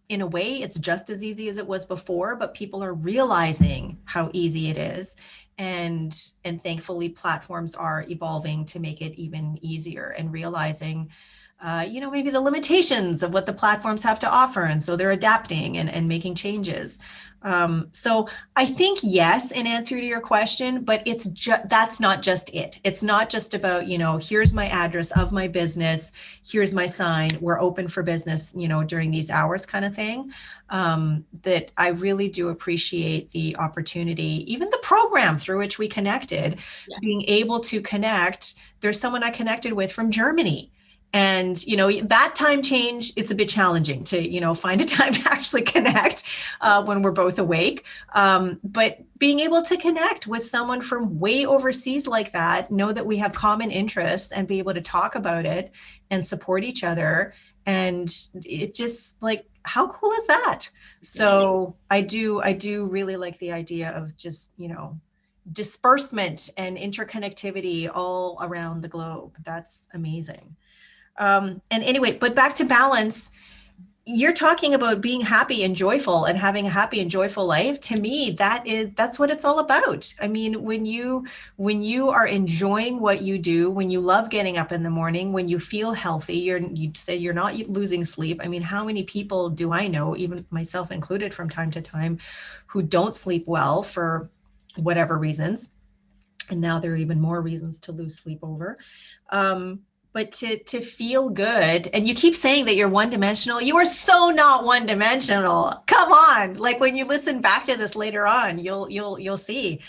in a way, it's just as easy as it was before, but people are realizing how easy it is. And thankfully platforms are evolving to make it even easier, and realizing, maybe the limitations of what the platforms have to offer. And so they're adapting and making changes. So I think yes, in answer to your question, but that's not just it. It's not just about, here's my address of my business, here's my sign, we're open for business, during these hours kind of thing. That I really do appreciate the opportunity, even the program through which we connected, being able to connect. There's someone I connected with from Germany. And, that time change, it's a bit challenging to, find a time to actually connect when we're both awake. But being able to connect with someone from way overseas like that, know that we have common interests and be able to talk about it and support each other. And it just, like, how cool is that? So I do really like the idea of just, disbursement and interconnectivity all around the globe. That's amazing. And anyway, but back to balance, you're talking about being happy and joyful and having a happy and joyful life. To me, that's what it's all about. I mean, when you are enjoying what you do, when you love getting up in the morning, when you feel healthy, you say you're not losing sleep. I mean, how many people do I know, even myself included from time to time, who don't sleep well for whatever reasons? And now there are even more reasons to lose sleep over. But to feel good, and you keep saying that you're one-dimensional. You are so not one-dimensional. Come on, like when you listen back to this later on, you'll see.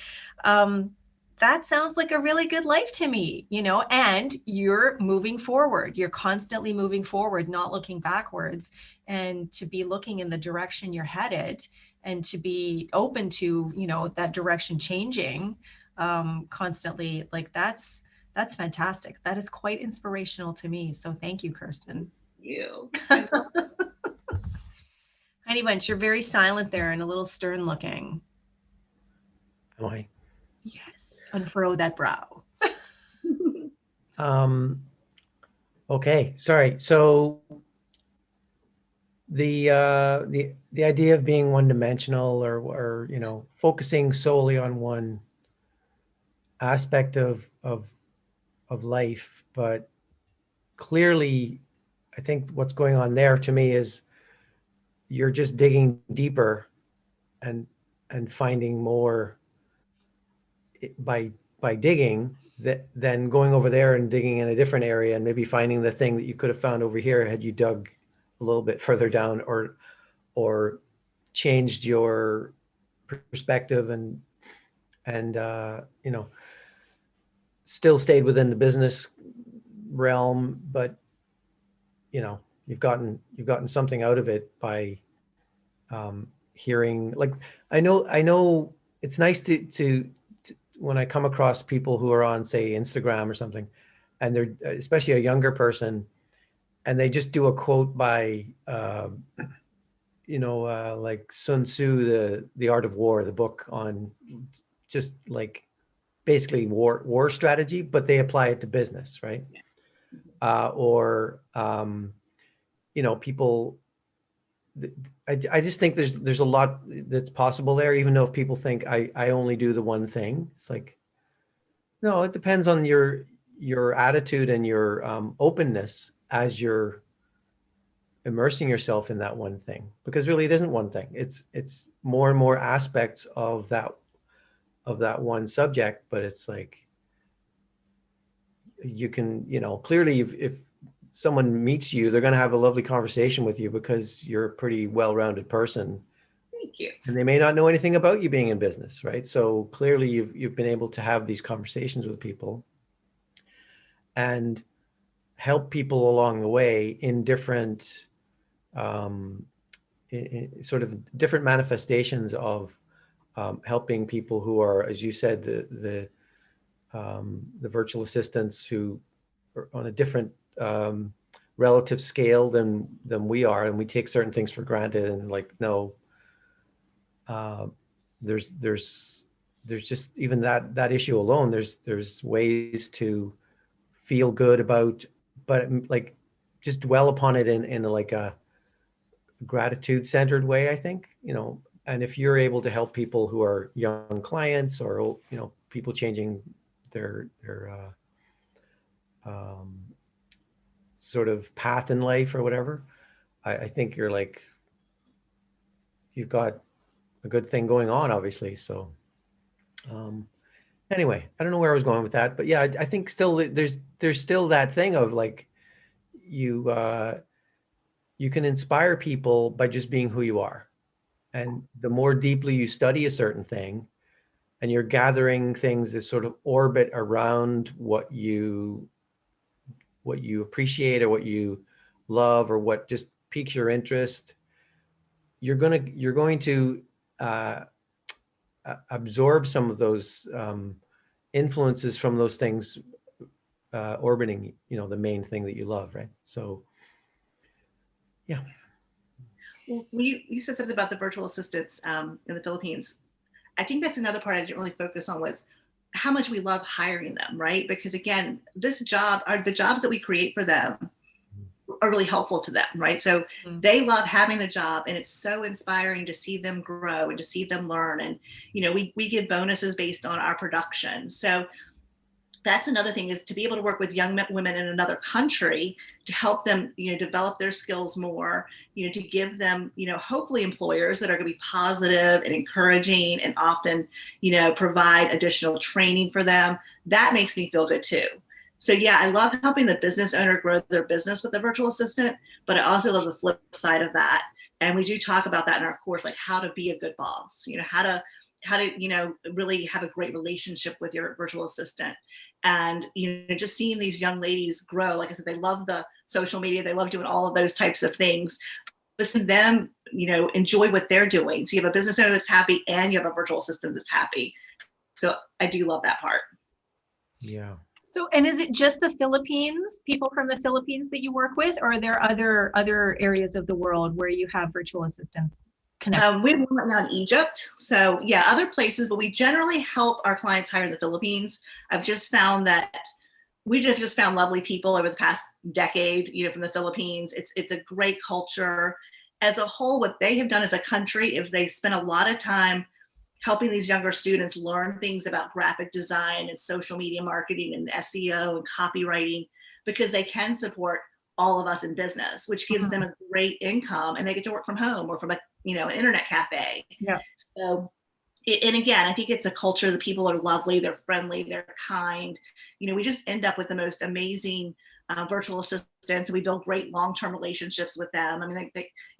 That sounds like a really good life to me, and you're moving forward. You're constantly moving forward, not looking backwards, and to be looking in the direction you're headed, and to be open to, that direction changing constantly. Like that's fantastic. That is quite inspirational to me. So thank you, Kirsten. You. Honey Bunch, you're very silent there and a little stern looking. Am I? Yes. Unfurrow that brow. Okay. Sorry. So the idea of being one-dimensional, or focusing solely on one aspect of life, but clearly I think what's going on there to me is you're just digging deeper and finding more by digging, that than going over there and digging in a different area and maybe finding the thing that you could have found over here had you dug a little bit further down, or changed your perspective and still stayed within the business realm, but you've gotten something out of it by hearing. Like, I know it's nice to when I come across people who are on, say, Instagram or something, and they're especially a younger person, and they just do a quote by like Sun Tzu, the Art of War, the book on just like basically war strategy, but they apply it to business, right? Or people, I just think there's a lot that's possible there, even though if people think I only do the one thing. It's like, no, it depends on your attitude and your openness as you're immersing yourself in that one thing, because really it isn't one thing. It's more and more aspects of that one subject. But it's like, you can, clearly if someone meets you, they're going to have a lovely conversation with you because you're a pretty well-rounded person. Thank you. And they may not know anything about you being in business, right? So clearly you've been able to have these conversations with people and help people along the way in different in sort of different manifestations of helping people who are, as you said, the virtual assistants who are on a different relative scale than we are, and we take certain things for granted, and like, no, there's just even that issue alone, there's ways to feel good about, but like just dwell upon it in like a gratitude centered way, I think. And if you're able to help people who are young clients, or people changing their sort of path in life or whatever, I think you've got a good thing going on, obviously. So anyway, I don't know where I was going with that, but yeah, I think still there's still that thing of like, you can inspire people by just being who you are. And the more deeply you study a certain thing, and you're gathering things that sort of orbit around what you appreciate, or what you love, or what just piques your interest, you're going to absorb some of those influences from those things orbiting, the main thing that you love, right? So, yeah. Well, you said something about the virtual assistants in the Philippines. I think that's another part I didn't really focus on, was how much we love hiring them, right? Because again, the jobs that we create for them are really helpful to them, right? So they love having the job, and it's so inspiring to see them grow and to see them learn. And, we give bonuses based on our production. So that's another thing, is to be able to work with young women in another country to help them, develop their skills more, to give them, hopefully employers that are going to be positive and encouraging, and often, provide additional training for them. That makes me feel good too. So yeah, I love helping the business owner grow their business with a virtual assistant, but I also love the flip side of that. And we do talk about that in our course, like how to be a good boss, how to really have a great relationship with your virtual assistant. And, just seeing these young ladies grow, like I said, they love the social media, they love doing all of those types of things. Listen to them, enjoy what they're doing. So you have a business owner that's happy, and you have a virtual assistant that's happy. So I do love that part. Yeah. So, and is it just the Philippines, people from the Philippines that you work with, or are there other areas of the world where you have virtual assistants connected? We have one right now in Egypt. So yeah, other places, but we generally help our clients hire in the Philippines. I've just found that we just found lovely people over the past decade, from the Philippines. It's a great culture. As a whole, what they have done as a country is they spend a lot of time helping these younger students learn things about graphic design and social media marketing and SEO and copywriting, because they can support all of us in business, which gives them a great income, and they get to work from home or from an internet cafe. Yeah. So, and again, I think it's a culture. The people are lovely, they're friendly, they're kind. We just end up with the most amazing virtual assistants. We build great long-term relationships with them. I mean,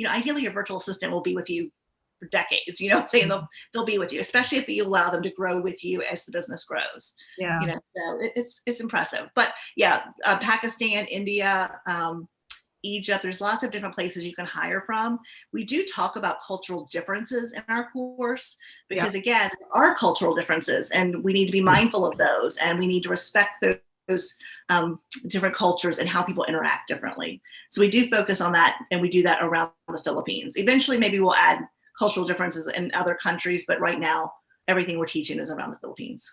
ideally your virtual assistant will be with you for decades, saying they'll be with you, especially if you allow them to grow with you as the business grows. Yeah. So it's impressive. But yeah, Pakistan, India, Egypt, there's lots of different places you can hire from. We do talk about cultural differences in our course, because again, there are cultural differences, and we need to be mindful of those, and we need to respect those different cultures and how people interact differently. So we do focus on that, and we do that around the Philippines. Eventually, maybe we'll add cultural differences in other countries, but right now, everything we're teaching is around the Philippines.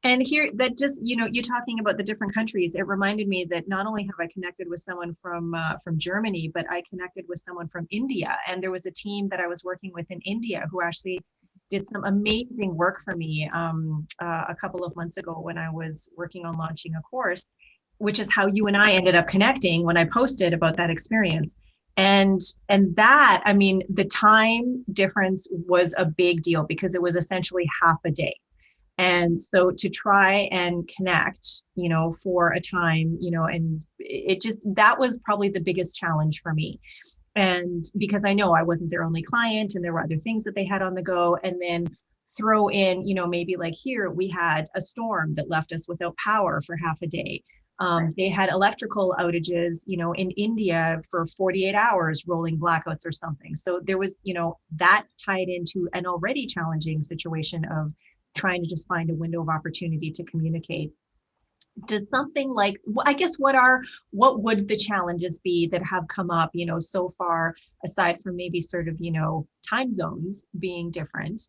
And here, that just, you talking about the different countries, it reminded me that not only have I connected with someone from Germany, but I connected with someone from India. And there was a team that I was working with in India who actually did some amazing work for me a couple of months ago when I was working on launching a course, which is how you and I ended up connecting when I posted about that experience. And that, I mean, the time difference was a big deal because it was essentially half a day. And so to try and connect, for a time, and it just, that was probably the biggest challenge for me. And because I know I wasn't their only client and there were other things that they had on the go, and then throw in, maybe like here we had a storm that left us without power for half a day. They had electrical outages, in India for 48 hours, rolling blackouts or something. So there was, that tied into an already challenging situation of trying to just find a window of opportunity to communicate. Does something like, I guess, what would the challenges be that have come up, so far, aside from maybe sort of, time zones being different?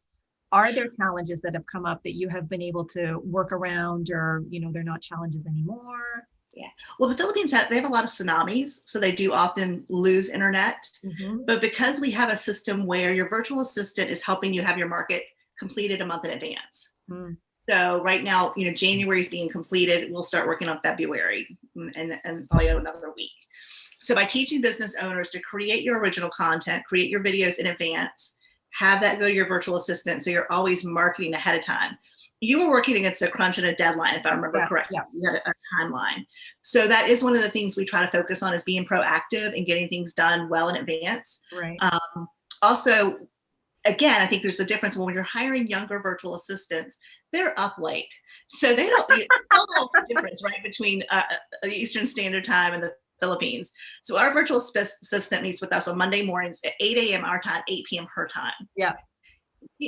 Are there challenges that have come up that you have been able to work around, or, they're not challenges anymore? Yeah. Well, the Philippines, they have a lot of tsunamis, so they do often lose internet. But because we have a system where your virtual assistant is helping you have your market completed a month in advance. So right now, January is being completed. We'll start working on February and probably another week. So by teaching business owners to create your original content, create your videos in advance, have that go to your virtual assistant, so you're always marketing ahead of time. You were working against a crunch and a deadline, if I remember correctly. Yeah. You had a timeline. So that is one of the things we try to focus on, is being proactive and getting things done well in advance. Right. Also, again, I think there's a difference when you're hiring younger virtual assistants, they're up late. So they don't know the difference, right, between Eastern Standard Time and the Philippines. So our virtual assistant meets with us on Monday mornings at 8 a.m. our time, 8 p.m. her time. Yeah.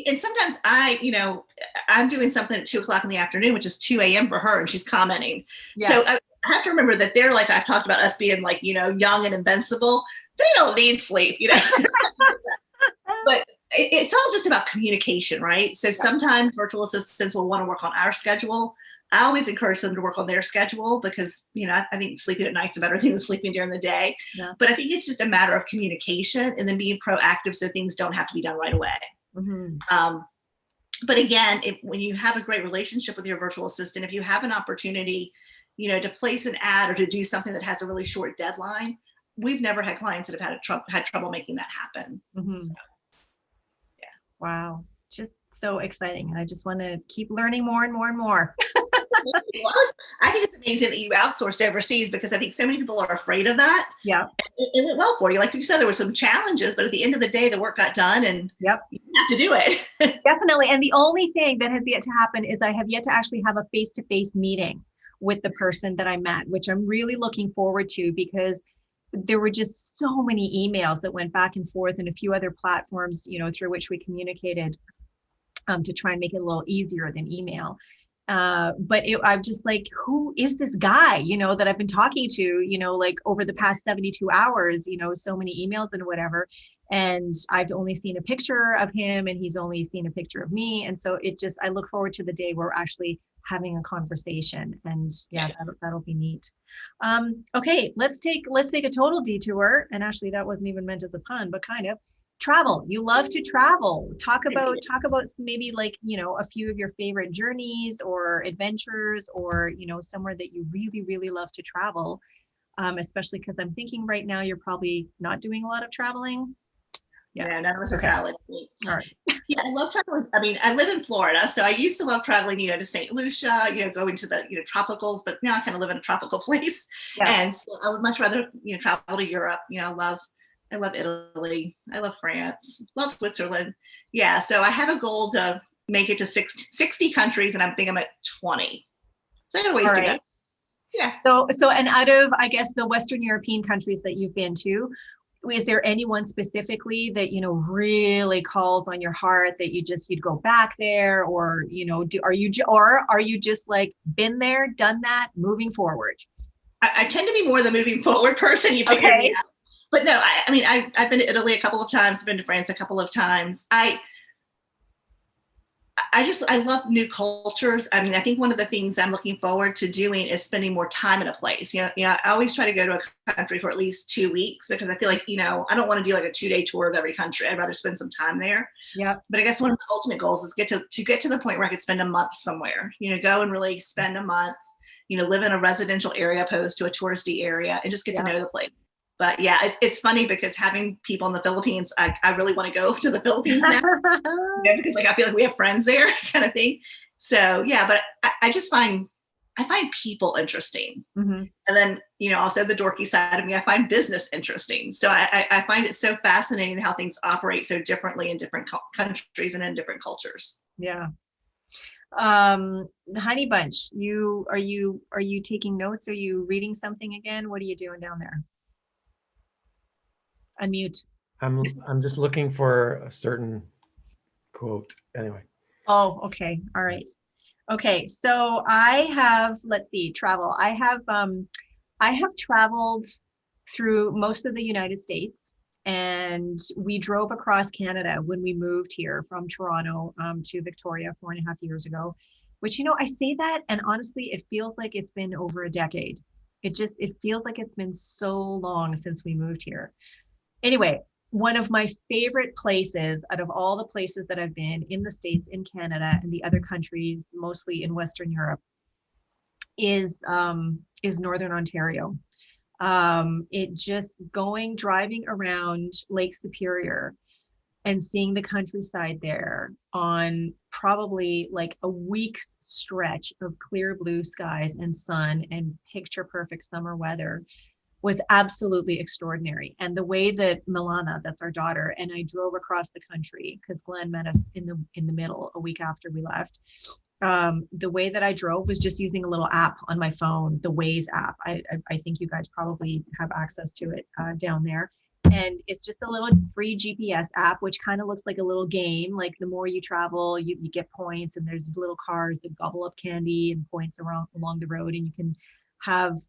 And sometimes I'm doing something at 2 o'clock in the afternoon, which is 2 a.m. for her, and she's commenting. Yeah. So I have to remember that they're like, I've talked about us being like, young and invincible. They don't need sleep, But it's all just about communication, right? So sometimes virtual assistants will want to work on our schedule. I always encourage them to work on their schedule because, I think sleeping at night's a better thing than sleeping during the day. Yeah. But I think it's just a matter of communication and then being proactive so things don't have to be done right away. But again, when you have a great relationship with your virtual assistant, if you have an opportunity, to place an ad or to do something that has a really short deadline, we've never had clients that have had trouble making that happen. So. Wow. Just so exciting. I just want to keep learning more and more and more. I think it's amazing that you outsourced overseas, because I think so many people are afraid of that. Yeah. It went well for you. Like you said, there were some challenges, but at the end of the day, the work got done, and you have to do it. Definitely. And the only thing that has yet to happen is I have yet to actually have a face-to-face meeting with the person that I met, which I'm really looking forward to, because there were just so many emails that went back and forth, and a few other platforms, through which we communicated to try and make it a little easier than email. But I'm just like, who is this guy, that I've been talking to, like over the past 72 hours, so many emails and whatever. And I've only seen a picture of him and he's only seen a picture of me. And so I look forward to the day where we're actually having a conversation, and that'll be neat. Okay, let's take a total detour. And actually that wasn't even meant as a pun, but kind of. Travel. You love to travel. Talk about maybe like, a few of your favorite journeys or adventures, or, somewhere that you really, really love to travel. Especially because I'm thinking right now you're probably not doing a lot of traveling. Yeah, none of us are traveling. All right. Yeah, I love traveling. I mean, I live in Florida, so I used to love traveling, to St. Lucia, going to the, tropicals, but now I kind of live in a tropical place. Yeah. And so I would much rather, travel to Europe. I love Italy. I love France. Love Switzerland. Yeah. So I have a goal to make it to 60 countries, and I think I'm at 20. So I got a ways to go. Yeah. So and out of, I guess, the Western European countries that you've been to, is there anyone specifically that, really calls on your heart that you'd go back there, or, are you just like been there, done that, moving forward? I tend to be more the moving forward person. You figured me out. But no, I've been to Italy a couple of times, been to France a couple of times. I love new cultures. I mean, I think one of the things I'm looking forward to doing is spending more time in a place. I always try to go to a country for at least 2 weeks because I feel like, I don't want to do like a 2-day tour of every country. I'd rather spend some time there. Yeah. But I guess one of my ultimate goals is get to the point where I could spend a month somewhere, go and really spend a month, live in a residential area opposed to a touristy area and just get to know the place. But yeah, it's funny because having people in the Philippines, I really want to go to the Philippines now because like I feel like we have friends there kind of thing. So yeah, but I find people interesting. Mm-hmm. And then, also the dorky side of me, I find business interesting. So I find it so fascinating how things operate so differently in different countries and in different cultures. Yeah. The Honey Bunch, are you taking notes? Are you reading something again? What are you doing down there? Unmute. I'm just looking for a certain quote. Anyway. Oh, okay. All right. Okay. So I have, let's see, travel. I have traveled through most of the United States, and we drove across Canada when we moved here from Toronto to Victoria 4.5 years ago, which, I say that, and honestly, it feels like it's been over a decade. It feels like it's been so long since we moved here. Anyway, one of my favorite places out of all the places that I've been in the States, in Canada, and the other countries, mostly in Western Europe, is Northern Ontario. Driving around Lake Superior and seeing the countryside there on probably like a week's stretch of clear blue skies and sun and picture perfect summer weather was absolutely extraordinary. And the way that Milana, that's our daughter, and I drove across the country, because Glenn met us in the middle a week after we left. The way that I drove was just using a little app on my phone, the Waze app. I think you guys probably have access to it down there. And it's just a little free GPS app, which kind of looks like a little game. Like the more you travel, you get points, and there's little cars that gobble up candy and points along the road, and you can have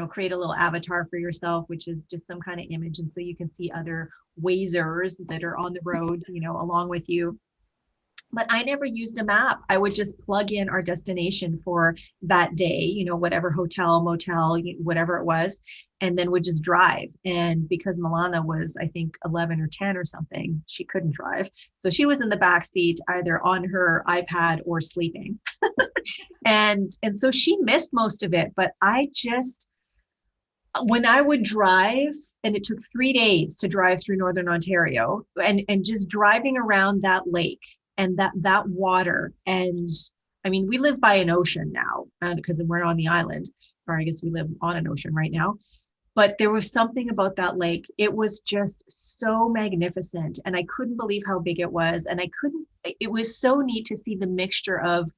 create a little avatar for yourself, which is just some kind of image. And so you can see other Wazers that are on the road, along with you. But I never used a map. I would just plug in our destination for that day, whatever hotel, motel, whatever it was, and then would just drive. And because Milana was, I think, 11 or 10 or something, she couldn't drive. So she was in the back seat, either on her iPad or sleeping. and so she missed most of it. But when I would drive, and it took 3 days to drive through Northern Ontario, and just driving around that lake, and that water. And I mean, we live by an ocean now because we're on the island, or I guess we live on an ocean right now. But there was something about that lake. It was just so magnificent. And I couldn't believe how big it was. And it was so neat to see the mixture of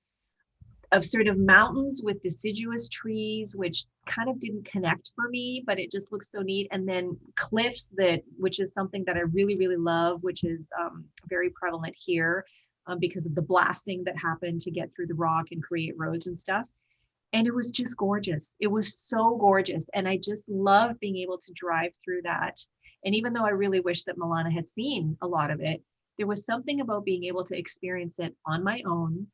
sort of mountains with deciduous trees, which kind of didn't connect for me, but it just looks so neat. And then cliffs, which is something that I really, really love, which is very prevalent here. Because of the blasting that happened to get through the rock and create roads and stuff. And it was just gorgeous. It was so gorgeous. And I just loved being able to drive through that. And even though I really wish that Milana had seen a lot of it, there was something about being able to experience it on my own.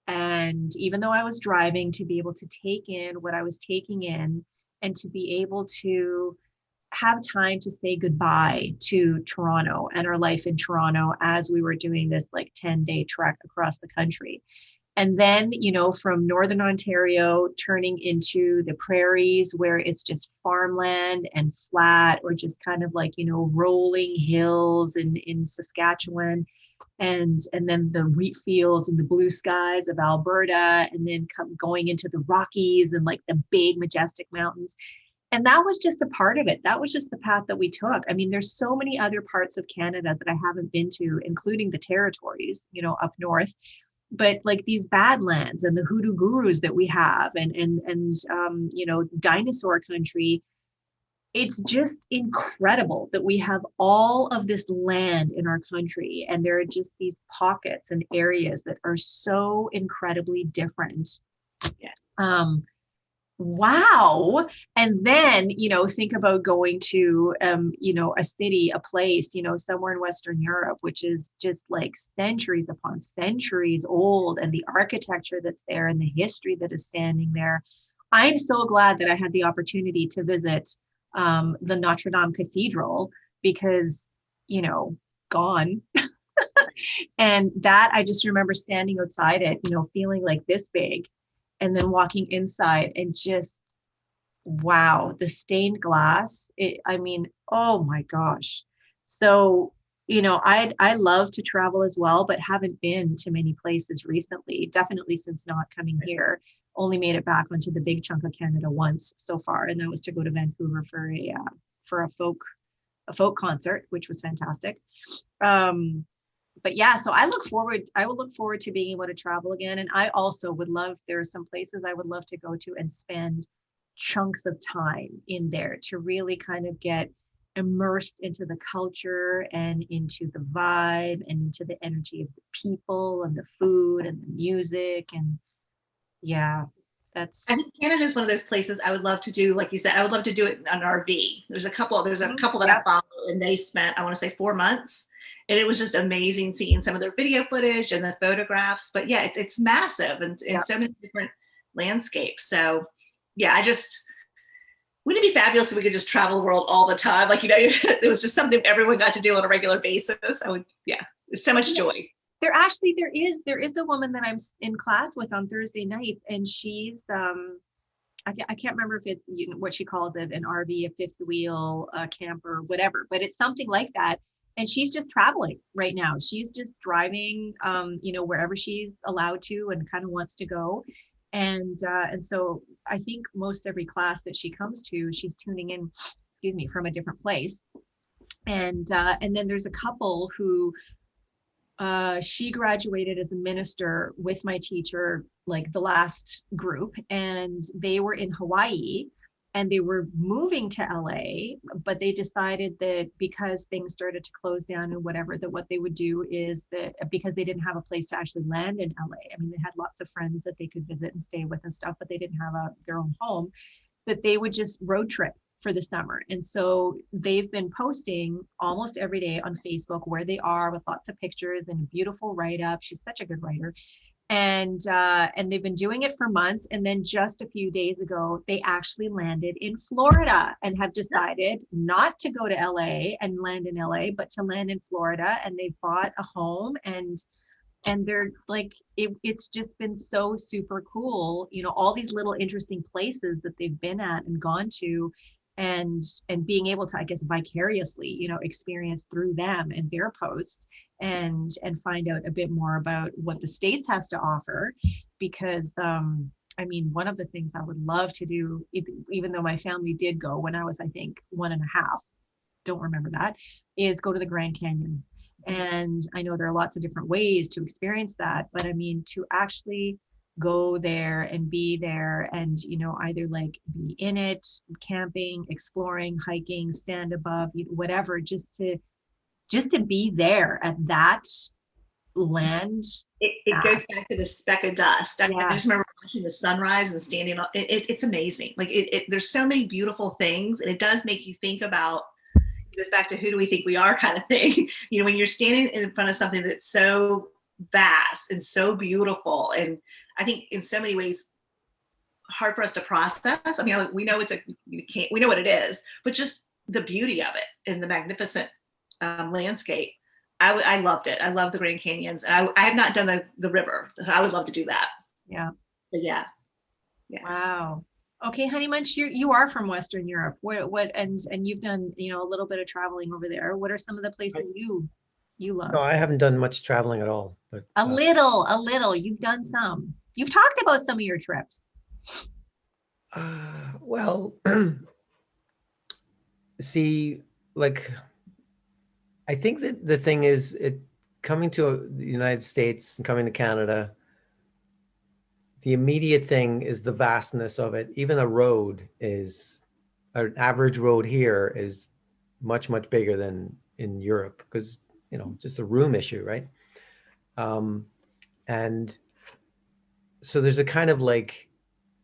And even though I was driving, to be able to take in what I was taking in, and to be able to have time to say goodbye to Toronto and our life in Toronto as we were doing this like 10-day trek across the country. And then, from Northern Ontario turning into the prairies where it's just farmland and flat, or just kind of like, rolling hills in Saskatchewan, and then the wheat fields and the blue skies of Alberta, and then going into the Rockies and like the big majestic mountains. And that was just a part of it. That was just the path that we took. I mean, there's so many other parts of Canada that I haven't been to, including the territories, up north. But like these Badlands and the Hoodoo Gurus that we have, and dinosaur country, it's just incredible that we have all of this land in our country. And there are just these pockets and areas that are so incredibly different. wow. And then, think about going to, a city, a place, somewhere in Western Europe, which is just like centuries upon centuries old, and the architecture that's there and the history that is standing there. I'm so glad that I had the opportunity to visit the Notre Dame Cathedral, because, gone. And that I just remember standing outside it, feeling like this big, and then walking inside and just, wow, the stained glass. I mean, oh my gosh. So, I love to travel as well, but haven't been to many places recently. Definitely since not coming here. Only made it back onto the big chunk of Canada once so far, and that was to go to Vancouver for a folk concert, which was fantastic. But yeah, so I will look forward to being able to travel again. And I also would love, there are some places I would love to go to and spend chunks of time in there to really kind of get immersed into the culture and into the vibe and into the energy of the people and the food and the music. And yeah, that's, I think Canada is one of those places I would love to do. Like you said, I would love to do it in an RV. There's a couple that I follow, and they spent, I want to say, 4 months. And it was just amazing seeing some of their video footage and the photographs. But yeah, it's massive and so many different landscapes. So yeah, wouldn't it be fabulous if we could just travel the world all the time? Like, it was just something everyone got to do on a regular basis. It's so much joy. There is a woman that I'm in class with on Thursday nights, and she's I can't remember if it's what she calls it, an RV, a fifth wheel, a camper, whatever, but it's something like that. And she's just traveling right now. She's just driving, wherever she's allowed to and kind of wants to go. And so I think most every class that she comes to, she's tuning in, from a different place. And then there's a couple who she graduated as a minister with my teacher, like the last group, and they were in Hawaii and they were moving to LA, but they decided that because things started to close down and whatever, that what they would do is that because they didn't have a place to actually land in LA, I mean, they had lots of friends that they could visit and stay with and stuff, but they didn't have their own home, that they would just road trip for the summer. And so they've been posting almost every day on Facebook where they are, with lots of pictures and a beautiful write-up. She's such a good writer. And they've been doing it for months. And then just a few days ago, they actually landed in Florida and have decided not to go to LA and land in LA, but to land in Florida. And they bought a home, and they're like, it's just been so super cool, all these little interesting places that they've been at and gone to, and being able to, I guess, vicariously, experience through them and their posts, and find out a bit more about what the States has to offer. Because I mean, one of the things I would love to do, even though my family did go when I was, I think, 1.5, don't remember that, is go to the Grand Canyon. And I know there are lots of different ways to experience that, but I mean, to actually go there and be there and, either like be in it, camping, exploring, hiking, stand above, whatever, just to be there at that land. It goes back to the speck of dust. I just remember watching the sunrise and standing up. It's amazing. Like there's so many beautiful things, and it does make you think about, it goes back to who do we think we are kind of thing. When you're standing in front of something that's so vast and so beautiful, and I think in so many ways hard for us to process. I mean, we know we know what it is, but just the beauty of it and the magnificent landscape. I loved it. I love the Grand Canyons. I have not done the river. So I would love to do that. Yeah. But yeah. Wow. Okay, Honey Munch, you are from Western Europe. What and you've done, a little bit of traveling over there. What are some of the places you love? No, I haven't done much traveling at all. But a little. You've done some. You've talked about some of your trips. Well, see, like, I think that the thing is, coming to the United States and coming to Canada, the immediate thing is the vastness of it. Even an average road here is much, much bigger than in Europe, because, just a room issue, right? And so there's a kind of like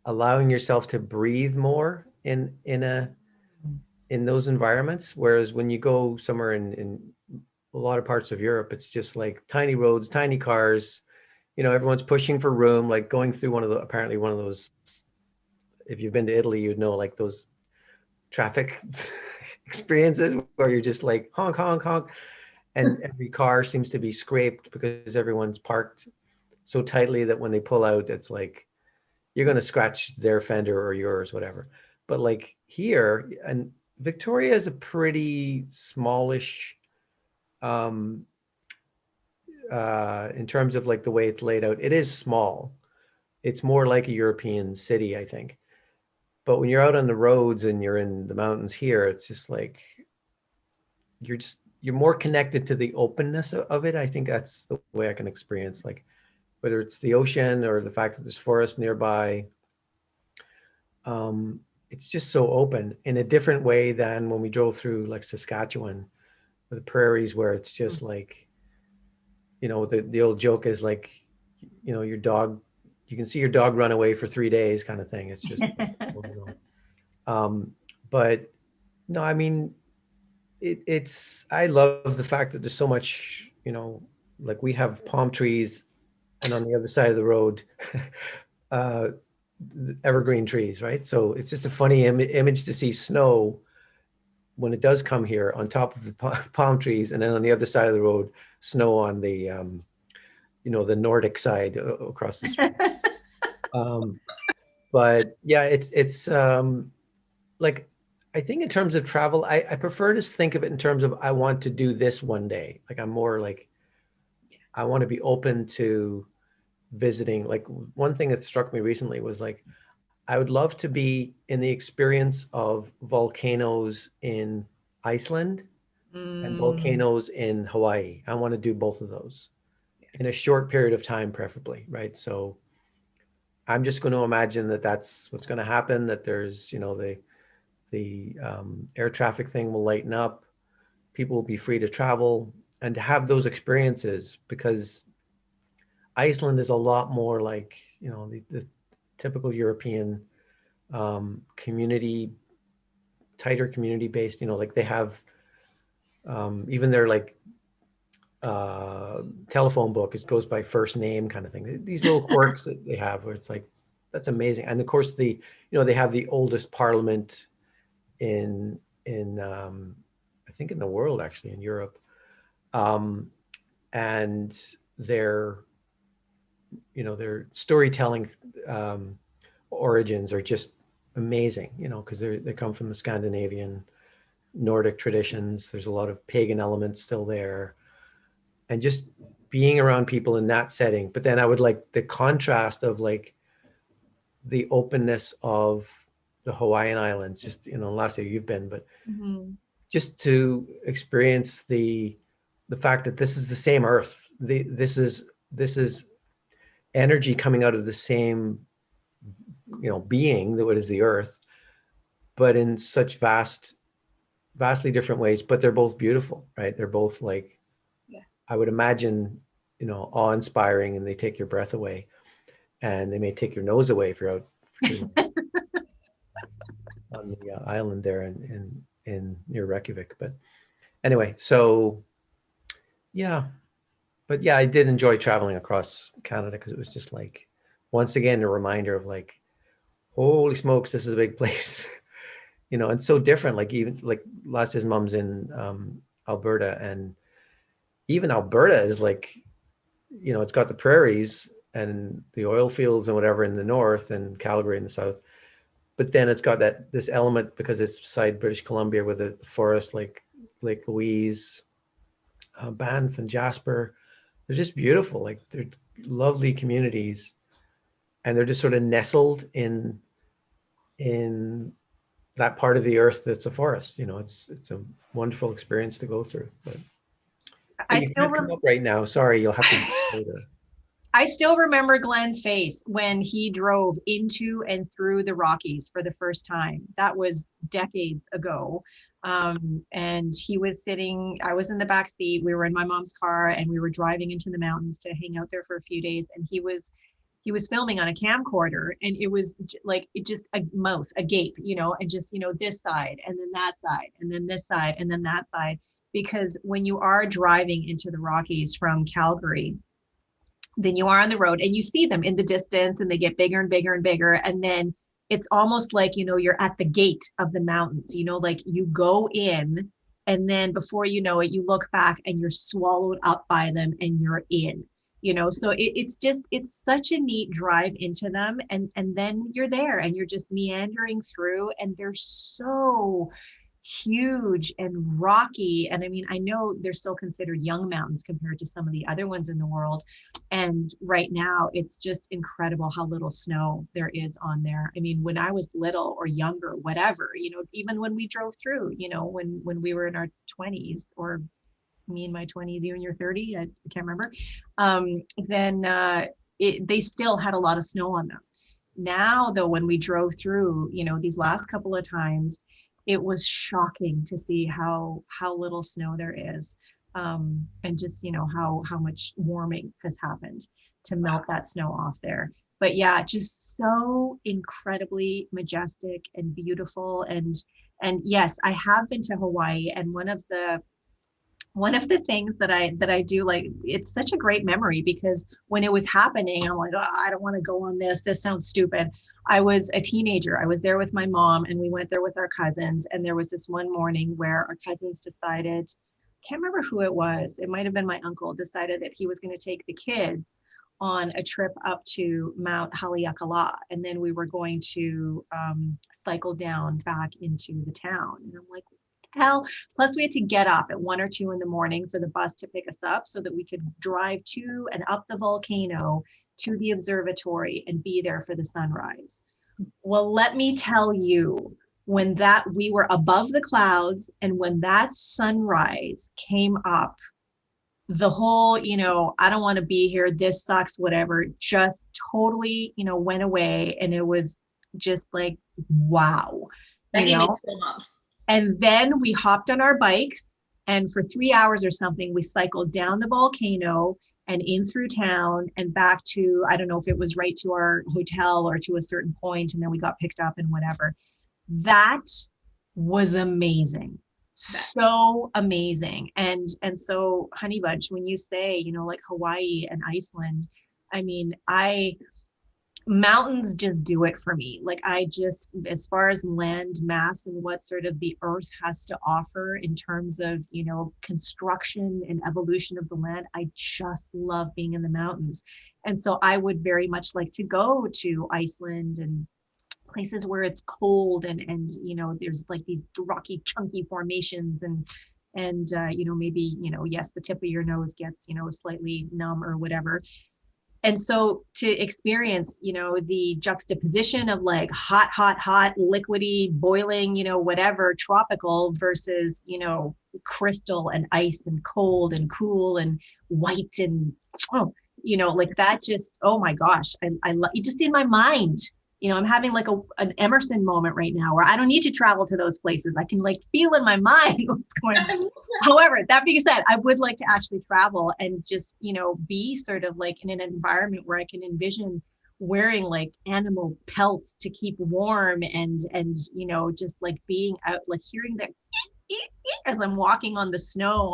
allowing yourself to breathe more in those environments. Whereas when you go somewhere in a lot of parts of Europe, it's just like tiny roads, tiny cars, everyone's pushing for room, like going through apparently one of those, if you've been to Italy, you'd know, like those traffic experiences where you're just like honk, honk, honk. And every car seems to be scraped because everyone's parked so tightly that when they pull out, it's like, you're going to scratch their fender or yours, whatever. But like here, and Victoria is a pretty smallish, in terms of like the way it's laid out. It is small. It's more like a European city, I think. But when you're out on the roads and you're in the mountains here, it's just like, you're more connected to the openness of it. I think that's the way I can experience, like, whether it's the ocean or the fact that there's forest nearby. It's just so open in a different way than when we drove through like Saskatchewan or the prairies, where it's just like, the old joke is like, your dog, you can see your dog run away for 3 days kind of thing. It's just, but no, I mean, I love the fact that there's so much, like we have palm trees, and on the other side of the road, evergreen trees, right? So it's just a funny image to see snow when it does come here on top of the palm trees, and then on the other side of the road, snow on the, the Nordic side across the street. But yeah, it's like, I think in terms of travel, I prefer to think of it in terms of, I want to do this one day. Like, I'm more like, I want to be open to visiting. Like, one thing that struck me recently was like, I would love to be in the experience of volcanoes in Iceland and volcanoes in Hawaii. I want to do both of those in a short period of time, preferably, right? So I'm just going to imagine that that's what's going to happen, that there's, the air traffic thing will lighten up, people will be free to travel and to have those experiences, because Iceland is a lot more like, the typical European community, tighter community based, like they have even their like telephone book, it goes by first name kind of thing. These little quirks that they have where it's like, that's amazing. And of course they have the oldest parliament in I think in the world, actually, in Europe. And their storytelling origins are just amazing, because they come from the Scandinavian Nordic traditions. There's a lot of pagan elements still there, and just being around people in that setting. But then I would like the contrast of like the openness of the Hawaiian Islands, just, last year you've been, but just to experience the fact that this is the same earth. This is energy coming out of the same, being that is the earth, but in such vastly different ways, but they're both beautiful, right? They're both like, I would imagine, awe-inspiring, and they take your breath away, and they may take your nose away if you're out on the island there in near Reykjavik. But anyway, so yeah, but yeah, I did enjoy traveling across Canada, because it was just like, once again, a reminder of like, holy smokes, this is a big place. And so different. Like, even like Lass's mom's in Alberta, and even Alberta is like, it's got the prairies and the oil fields and whatever in the north, and Calgary in the south. But then it's got this element, because it's beside British Columbia, with the forest, like Lake Louise, Banff and Jasper. They're just beautiful. Like, they're lovely communities, and they're just sort of nestled in that part of the earth that's a forest. It's a wonderful experience to go through. But I you still can't come up right now. Sorry, you'll have to later. I still remember Glenn's face when he drove into and through the Rockies for the first time. That was decades ago. And he was sitting, I was in the back seat. We were in my mom's car, and we were driving into the mountains to hang out there for a few days. And he was he was filming on a camcorder, and it was like, it just a mouth agape, and just, this side and then that side and then this side and then that side. Because when you are driving into the Rockies from Calgary, then you are on the road and you see them in the distance, and they get bigger and bigger and bigger. And then it's almost like, you're at the gate of the mountains, like you go in, and then before you know it, you look back and you're swallowed up by them and you're in. So it's such a neat drive into them, and then you're there and you're just meandering through, and they're so huge and rocky. And I mean, I know they're still considered young mountains compared to some of the other ones in the world. And right now it's just incredible how little snow there is on there. I mean, when I was little or younger, whatever, even when we drove through, when we were in our 20s, or me in my 20s, you in your 30, I can't remember, then they still had a lot of snow on them. Now though, when we drove through, these last couple of times, it was shocking to see how little snow there is, and just how much warming has happened to melt that snow off there. But yeah, just so incredibly majestic and beautiful. And yes, I have been to Hawaii, and one of the things that I do, like, it's such a great memory, because when it was happening, I'm like, oh, I don't want to go on this sounds stupid. I was a teenager. I was there with my mom, and we went there with our cousins. And there was this one morning where our cousins decided, can't remember who it was, it might have been my uncle, decided that he was going to take the kids on a trip up to Mount Haleakala, and then we were going to cycle down back into the town. And I'm like, hell, plus we had to get up at 1 or 2 in the morning for the bus to pick us up, so that we could drive to and up the volcano to the observatory and be there for the sunrise. Well, let me tell you, when we were above the clouds, and when that sunrise came up, the whole, I don't want to be here, this sucks, whatever, just totally, went away. And it was just like, wow. That gave me chill bumps. And then we hopped on our bikes, and for 3 hours or something, we cycled down the volcano and in through town and back to, I don't know if it was right to our hotel or to a certain point, and then we got picked up and whatever. That was amazing. So amazing. And so, Honey Bunch, when you say, like Hawaii and Iceland, I mean, mountains just do it for me. Like, I just, as far as land mass and what sort of the earth has to offer in terms of, construction and evolution of the land, I just love being in the mountains. And so I would very much like to go to Iceland and places where it's cold, and there's like these rocky chunky formations, and maybe, yes, the tip of your nose gets, slightly numb or whatever. And so to experience, the juxtaposition of like hot, liquidy, boiling, whatever, tropical versus, crystal and ice and cold and cool and white and, like that just, oh my gosh, I love it. Just in my mind, I'm having like an Emerson moment right now, where I don't need to travel to those places. I can like feel in my mind what's going on. However, that being said, I would like to actually travel and just, be sort of like in an environment where I can envision wearing like animal pelts to keep warm, and just like being out, like hearing that as I'm walking on the snow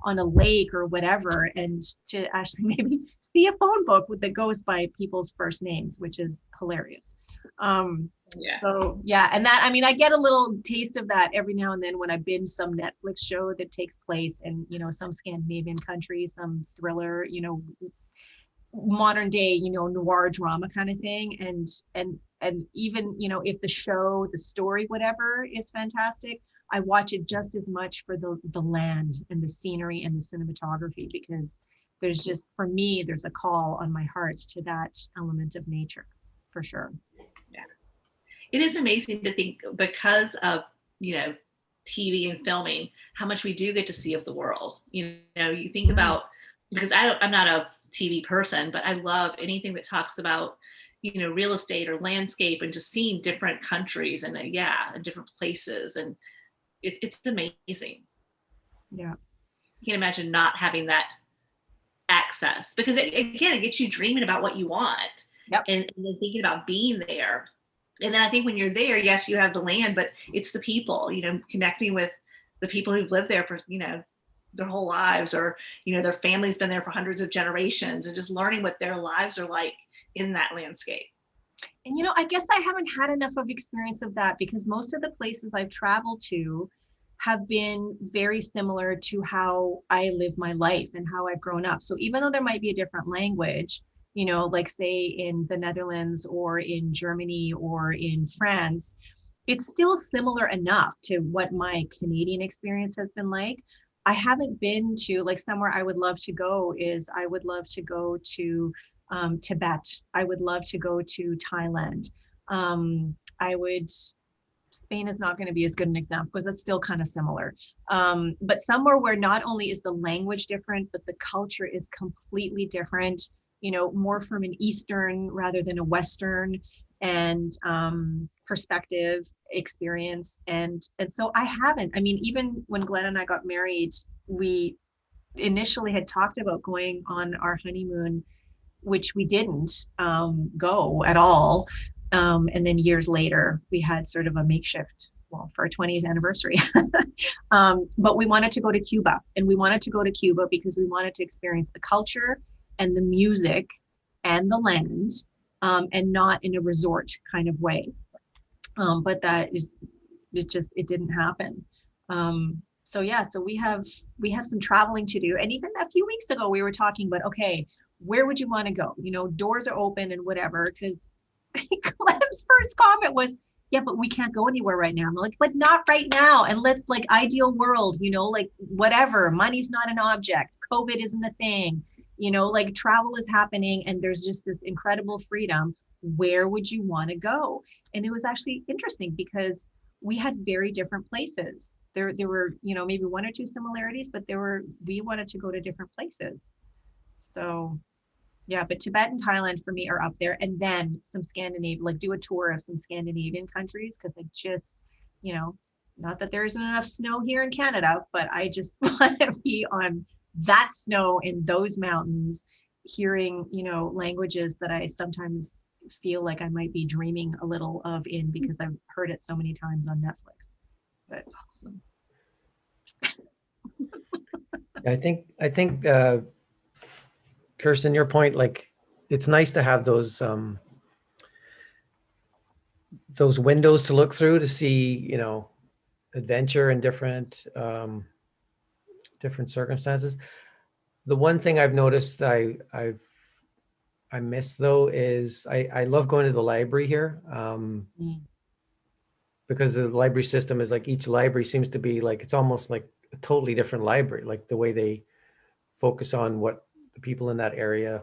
on a lake or whatever, and to actually maybe see a phone book that goes by people's first names, which is hilarious. So yeah, and that, I mean, I get a little taste of that every now and then when I binge some Netflix show that takes place in, some Scandinavian country, some thriller, modern day, noir drama kind of thing. And even, if the show, the story, whatever is fantastic, I watch it just as much for the land and the scenery and the cinematography, because there's just, for me, there's a call on my heart to that element of nature, for sure. Yeah. It is amazing to think, because of, TV and filming, how much we do get to see of the world. You think about, because I'm not a TV person, but I love anything that talks about, real estate or landscape, and just seeing different countries and different places. And it's amazing. Yeah. You can imagine not having that access, because it gets you dreaming about what you want. Yep. and then thinking about being there. And then I think when you're there, yes, you have the land, but it's the people, connecting with the people who've lived there for, their whole lives, or, their family's been there for hundreds of generations, and just learning what their lives are like in that landscape. And, I guess I haven't had enough of experience of that, because most of the places I've traveled to have been very similar to how I live my life and how I've grown up. So even though there might be a different language, like say in the Netherlands or in Germany or in France, it's still similar enough to what my Canadian experience has been like. I haven't been to, like, somewhere I would love to go is I would love to go to Tibet. I would love to go to Thailand. Spain is not going to be as good an example because it's still kind of similar. But somewhere where not only is the language different, but the culture is completely different, more from an Eastern rather than a Western and perspective experience. And so I haven't, even when Glenn and I got married, we initially had talked about going on our honeymoon, which we didn't go at all. And then years later, we had sort of a makeshift, for our 20th anniversary. But we wanted to go to Cuba, and we wanted to go to Cuba because we wanted to experience the culture and the music and the land, and not in a resort kind of way. But it didn't happen. So we have some traveling to do. And even a few weeks ago, we were talking about, okay, where would you want to go? Doors are open and whatever, because Glenn's first comment was, yeah, but we can't go anywhere right now. I'm like, but not right now. And let's, like, ideal world, like whatever, money's not an object. COVID isn't a thing, like travel is happening and there's just this incredible freedom. Where would you want to go? And it was actually interesting because we had very different places. There were, maybe one or two similarities, but we wanted to go to different places. So yeah, but Tibet and Thailand for me are up there. And then some Scandinavian, like do a tour of some Scandinavian countries, because I just, not that there isn't enough snow here in Canada, but I just want to be on that snow in those mountains, hearing, languages that I sometimes feel like I might be dreaming a little of because I've heard it so many times on Netflix. That's awesome. I think Kirsten, your point, like, it's nice to have those windows to look through to see, adventure in different circumstances. The one thing I've noticed I miss, though, is I love going to the library here, because the library system is like, each library seems to be like, it's almost like a totally different library, like the way they focus on what the people in that area,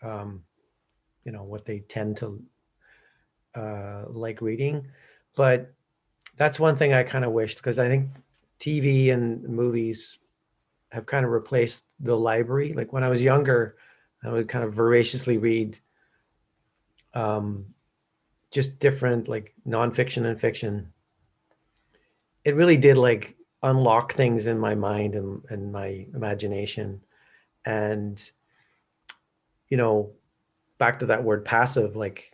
what they tend to like reading. But that's one thing I kind of wished, because I think TV and movies have kind of replaced the library. Like when I was younger, I would kind of voraciously read just different, like, nonfiction and fiction. It really did, like, unlock things in my mind and my imagination. And, back to that word passive, like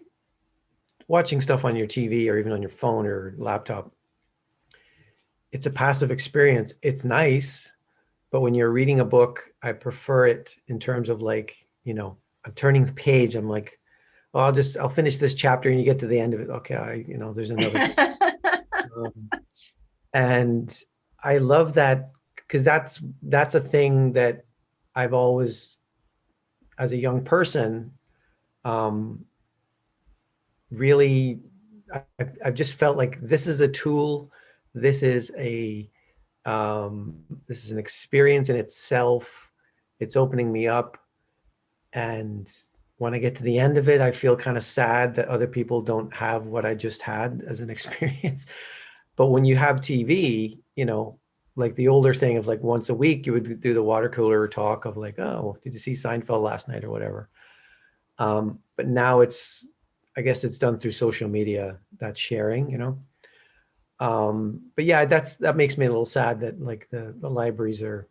watching stuff on your TV or even on your phone or laptop, it's a passive experience. It's nice, but when you're reading a book, I prefer it in terms of, like, I'm turning the page. I'm like, oh, I'll finish this chapter, and you get to the end of it. Okay, there's another. And I love that, because that's a thing that I've always, as a young person, really, I've just felt like this is a tool. This is an experience in itself. It's opening me up. And when I get to the end of it, I feel kind of sad that other people don't have what I just had as an experience. But when you have TV, like the older thing of, like, once a week, you would do the water cooler talk of, like, oh, did you see Seinfeld last night or whatever? But now I guess it's done through social media, that sharing, But yeah, that makes me a little sad that, like, the libraries are,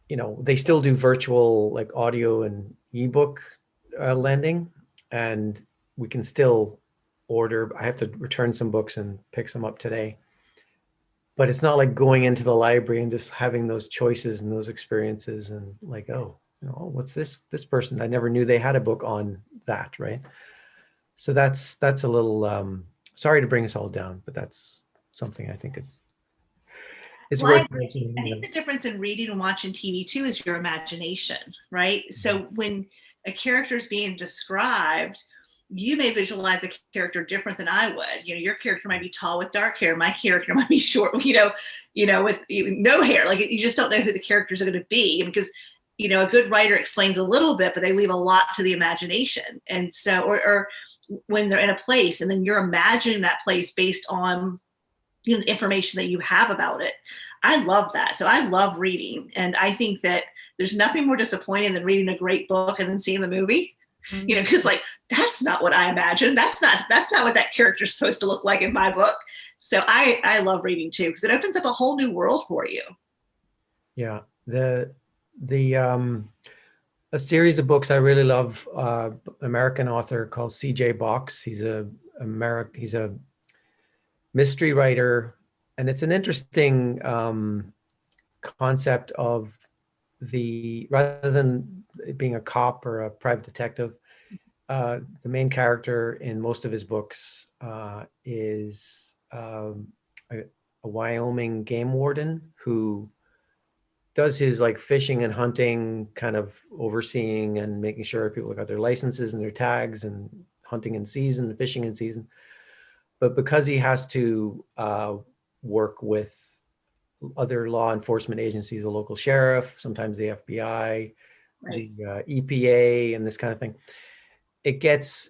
they still do virtual, like, audio and ebook lending, and we can still order. I have to return some books and pick some up today. But it's not like going into the library and just having those choices and those experiences and like, oh, what's this person? I never knew they had a book on that, right? So that's a little, sorry to bring us all down, but that's something I think it's Well, worth mentioning. I think the difference in reading and watching TV too is your imagination, right? So when a character is being described, you may visualize a character different than I would. Your character might be tall with dark hair. My character might be short, with no hair. Like, you just don't know who the characters are going to be, because a good writer explains a little bit, but they leave a lot to the imagination. And so, or when they're in a place and then you're imagining that place based on the information that you have about it. I love that. So I love reading. And I think that there's nothing more disappointing than reading a great book and then seeing the movie, because like, that's not what I imagined. That's not what that character's supposed to look like in my book. So I love reading too, because it opens up a whole new world for you. Yeah. A series of books I really love, American author called C.J. Box. He's a mystery writer, and it's an interesting concept of rather than it being a cop or a private detective, the main character in most of his books is a Wyoming game warden who does his like fishing and hunting, kind of overseeing and making sure people got their licenses and their tags, and hunting in season, fishing in season. But because he has to work with other law enforcement agencies, the local sheriff, sometimes the FBI, right, the EPA, and this kind of thing, it gets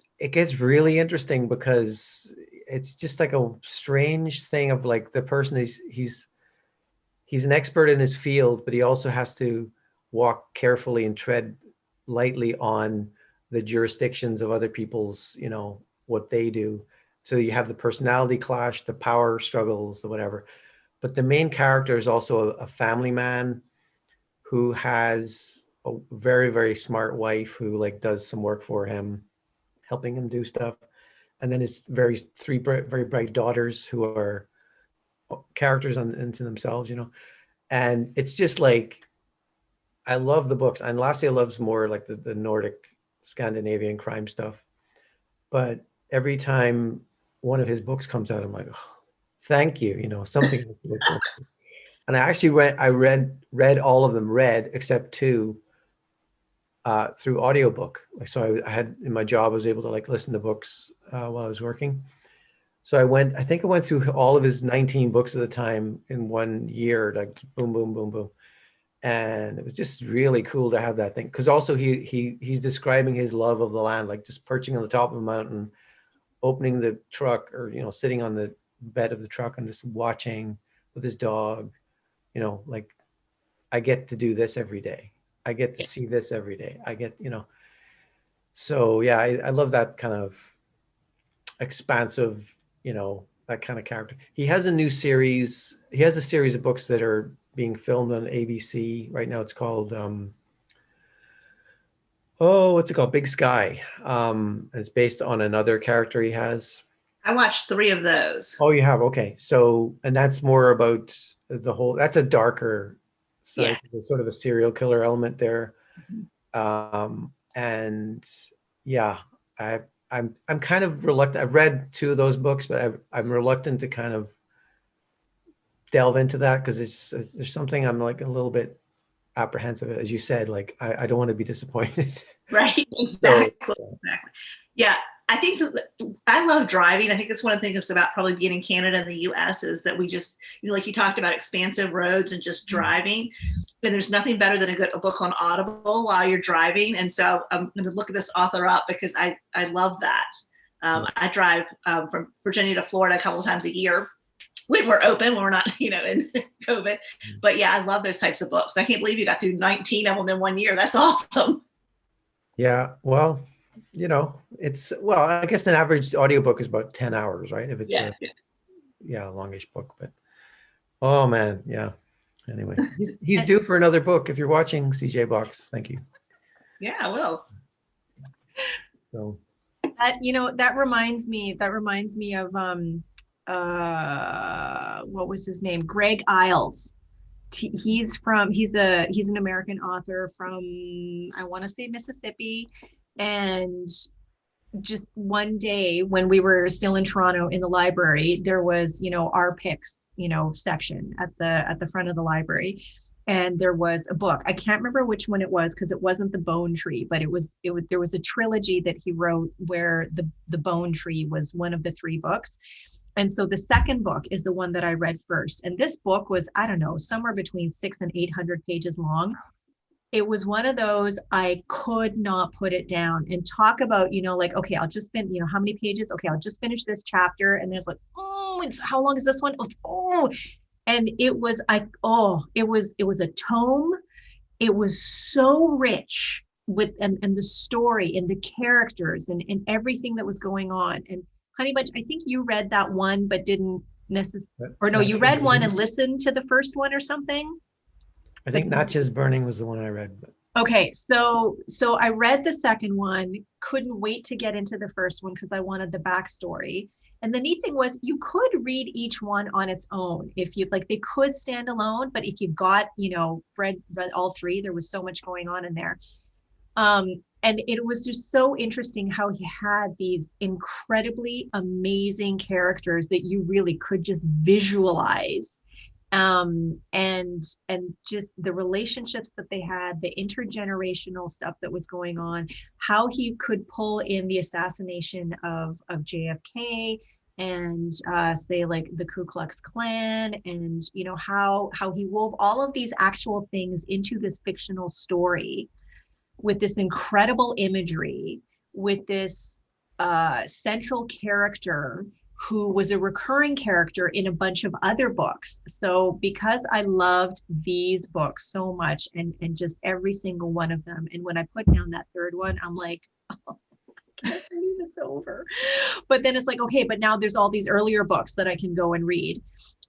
really interesting, because it's just like a strange thing of like the person he's an expert in his field, but he also has to walk carefully and tread lightly on the jurisdictions of other people's, what they do. So you have the personality clash, the power struggles, the whatever. But the main character is also a family man who has a very, very smart wife who like does some work for him, helping him do stuff. And then his three very bright daughters who are characters into themselves, And it's just like, I love the books. And Lassia loves more like the Nordic Scandinavian crime stuff. But every time one of his books comes out, I'm like, oh, thank you, something. And I actually read all of them, except two, through audiobook. So I had, in my job, I was able to like listen to books while I was working. So I think I went through all of his 19 books at the time in 1 year, like boom, boom, boom, boom. And it was just really cool to have that thing. Because also he's describing his love of the land, like just perching on the top of a mountain, opening the truck, or, sitting on the bed of the truck and just watching with his dog, like, I get to do this every day. I get to see this every day. I get, so yeah, I love that kind of expansive, that kind of character. He has a series of books that are being filmed on ABC right now. It's called, what's it called? Big Sky. It's based on another character he has. I watched 3 of those. Oh, you have? Okay. So, and that's more about that's a darker side. Yeah. There's sort of a serial killer element there. Mm-hmm. And yeah, I'm kind of reluctant. I've read 2 of those books, but I'm reluctant to kind of delve into that, because there's something I'm like a little bit apprehensive, as you said, like I don't want to be disappointed. Right. Exactly. Exactly. Yeah. I think I love driving. I think that's one of the things about probably being in Canada and the US is that we just, like you talked about, expansive roads and just driving. And there's nothing better than a book on Audible while you're driving. And so I'm going to look at this author up, because I love that. I drive from Virginia to Florida a couple of times a year when we're open, when we're not, in COVID. But yeah, I love those types of books. I can't believe you got through 19 of them in 1 year. That's awesome. Yeah. Well, I guess an average audiobook is about 10 hours, right? If it's a longish book, but oh man. Yeah. Anyway, he's due for another book. If you're watching, CJ Box, thank you. Yeah, I will. So That, that reminds me of what was his name? Greg Iles. He's an American author from, I want to say, Mississippi. And just one day when we were still in Toronto in the library, there was, our picks, section at the front of the library. And there was a book. I can't remember which one it was because it wasn't the Bone Tree, but there was a trilogy that he wrote where the Bone Tree was one of the three books. And so the second book is the one that I read first. And this book was, I don't know, somewhere between 600 and 800 pages long. It was one of those, I could not put it down. And talk about, like, okay, I'll just spend, how many pages? Okay, I'll just finish this chapter. And there's like, how long is this one? And it was, it was a tome. It was so rich with, and the story and the characters and everything that was going on. And Honey Bunch, I think you read that one, but didn't necessarily, or no, you read one and listened to the first one or something. I think Natchez Burning was the one I read. But. Okay, so I read the second one, couldn't wait to get into the first one because I wanted the backstory. And the neat thing was you could read each one on its own if you like. They could stand alone, but if you got, read all three, there was so much going on in there. And it was just so interesting how he had these incredibly amazing characters that you really could just visualize. And just the relationships that they had, the intergenerational stuff that was going on, how he could pull in the assassination of JFK and say like the Ku Klux Klan, and how he wove all of these actual things into this fictional story with this incredible imagery, with this central character who was a recurring character in a bunch of other books. So because I loved these books so much and just every single one of them, and when I put down that third one, I'm like, oh, I can't believe it's over. But then it's like, okay, but now there's all these earlier books that I can go and read.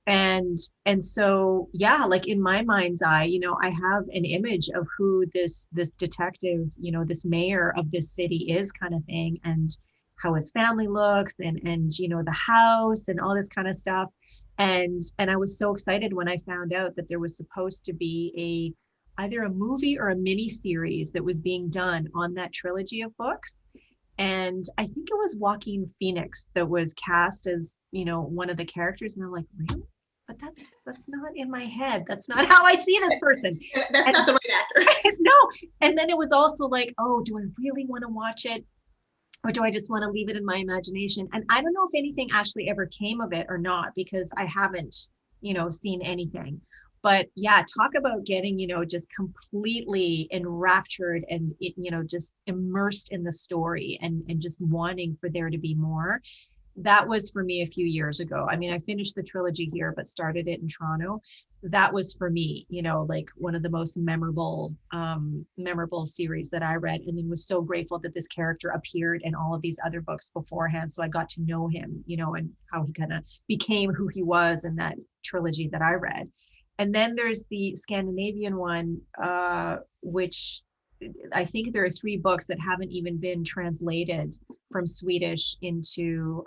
And so, yeah, like in my mind's eye, I have an image of who this detective, this mayor of this city is, kind of thing, and how his family looks, and the house and all this kind of stuff. And I was so excited when I found out that there was supposed to be either a movie or a mini series that was being done on that trilogy of books. And I think it was Joaquin Phoenix that was cast as, one of the characters. And I'm like, really? But that's not in my head. That's not how I see this person. That's not the right actor. No. And then it was also like, oh, do I really want to watch it? Or do I just want to leave it in my imagination? And I don't know if anything actually ever came of it or not, because I haven't, seen anything. But yeah, talk about getting, just completely enraptured and, just immersed in the story and just wanting for there to be more. That was for me a few years ago. I mean, I finished the trilogy here, but started it in Toronto. That was for me, like one of the most memorable series that I read, and then was so grateful that this character appeared in all of these other books beforehand. So I got to know him, and how he kind of became who he was in that trilogy that I read. And then there's the Scandinavian one, which I think there are 3 books that haven't even been translated from Swedish into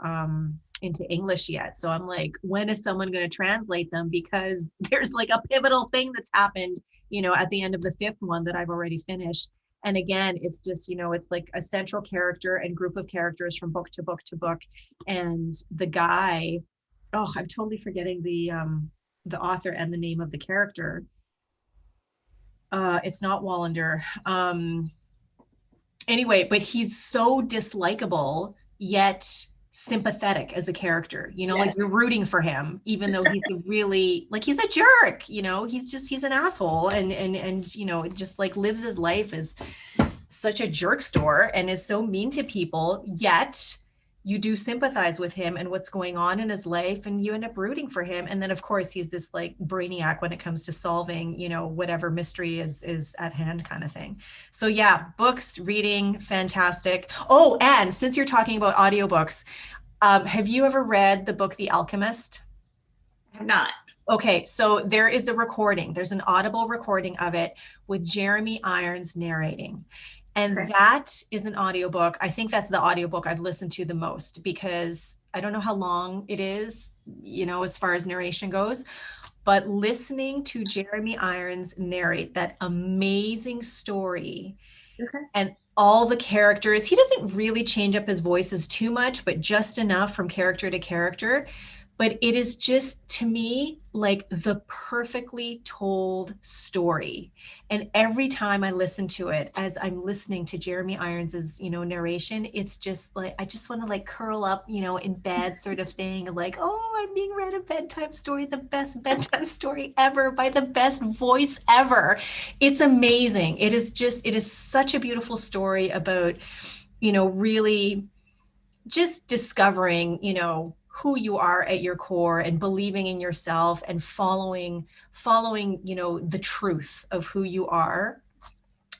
English yet. So I'm like, when is someone going to translate them? Because there's like a pivotal thing that's happened, at the end of the 5th one that I've already finished. And again, it's just, it's like a central character and group of characters from book to book to book. And the guy, oh, I'm totally forgetting the author and the name of the character. It's not Wallander. Anyway, but he's so dislikable yet sympathetic as a character. Yes. Like you're rooting for him, even though he's really like he's a jerk. He's an asshole, and just like lives his life as such a jerk store and is so mean to people. Yet you do sympathize with him and what's going on in his life, and you end up rooting for him. And then of course he's this like brainiac when it comes to solving, whatever mystery is at hand, kind of thing. So yeah, books, reading, fantastic. Oh, and since you're talking about audiobooks, have you ever read the book The Alchemist? I have not. Okay, so there is a recording. There's an audible recording of it with Jeremy Irons narrating. And Okay. that is an audiobook. I think that's the audiobook I've listened to the most, because I don't know how long it is, as far as narration goes, but listening to Jeremy Irons narrate that amazing story, Okay. and all the characters, he doesn't really change up his voices too much, but just enough from character to character. But it is just, to me, like the perfectly told story. And every time I listen to it, as I'm listening to Jeremy Irons's, narration, it's just like, I just want to like curl up, in bed sort of thing. Like, oh, I'm being read a bedtime story, the best bedtime story ever by the best voice ever. It's amazing. It is such a beautiful story about, really just discovering, who you are at your core, and believing in yourself, and following, the truth of who you are.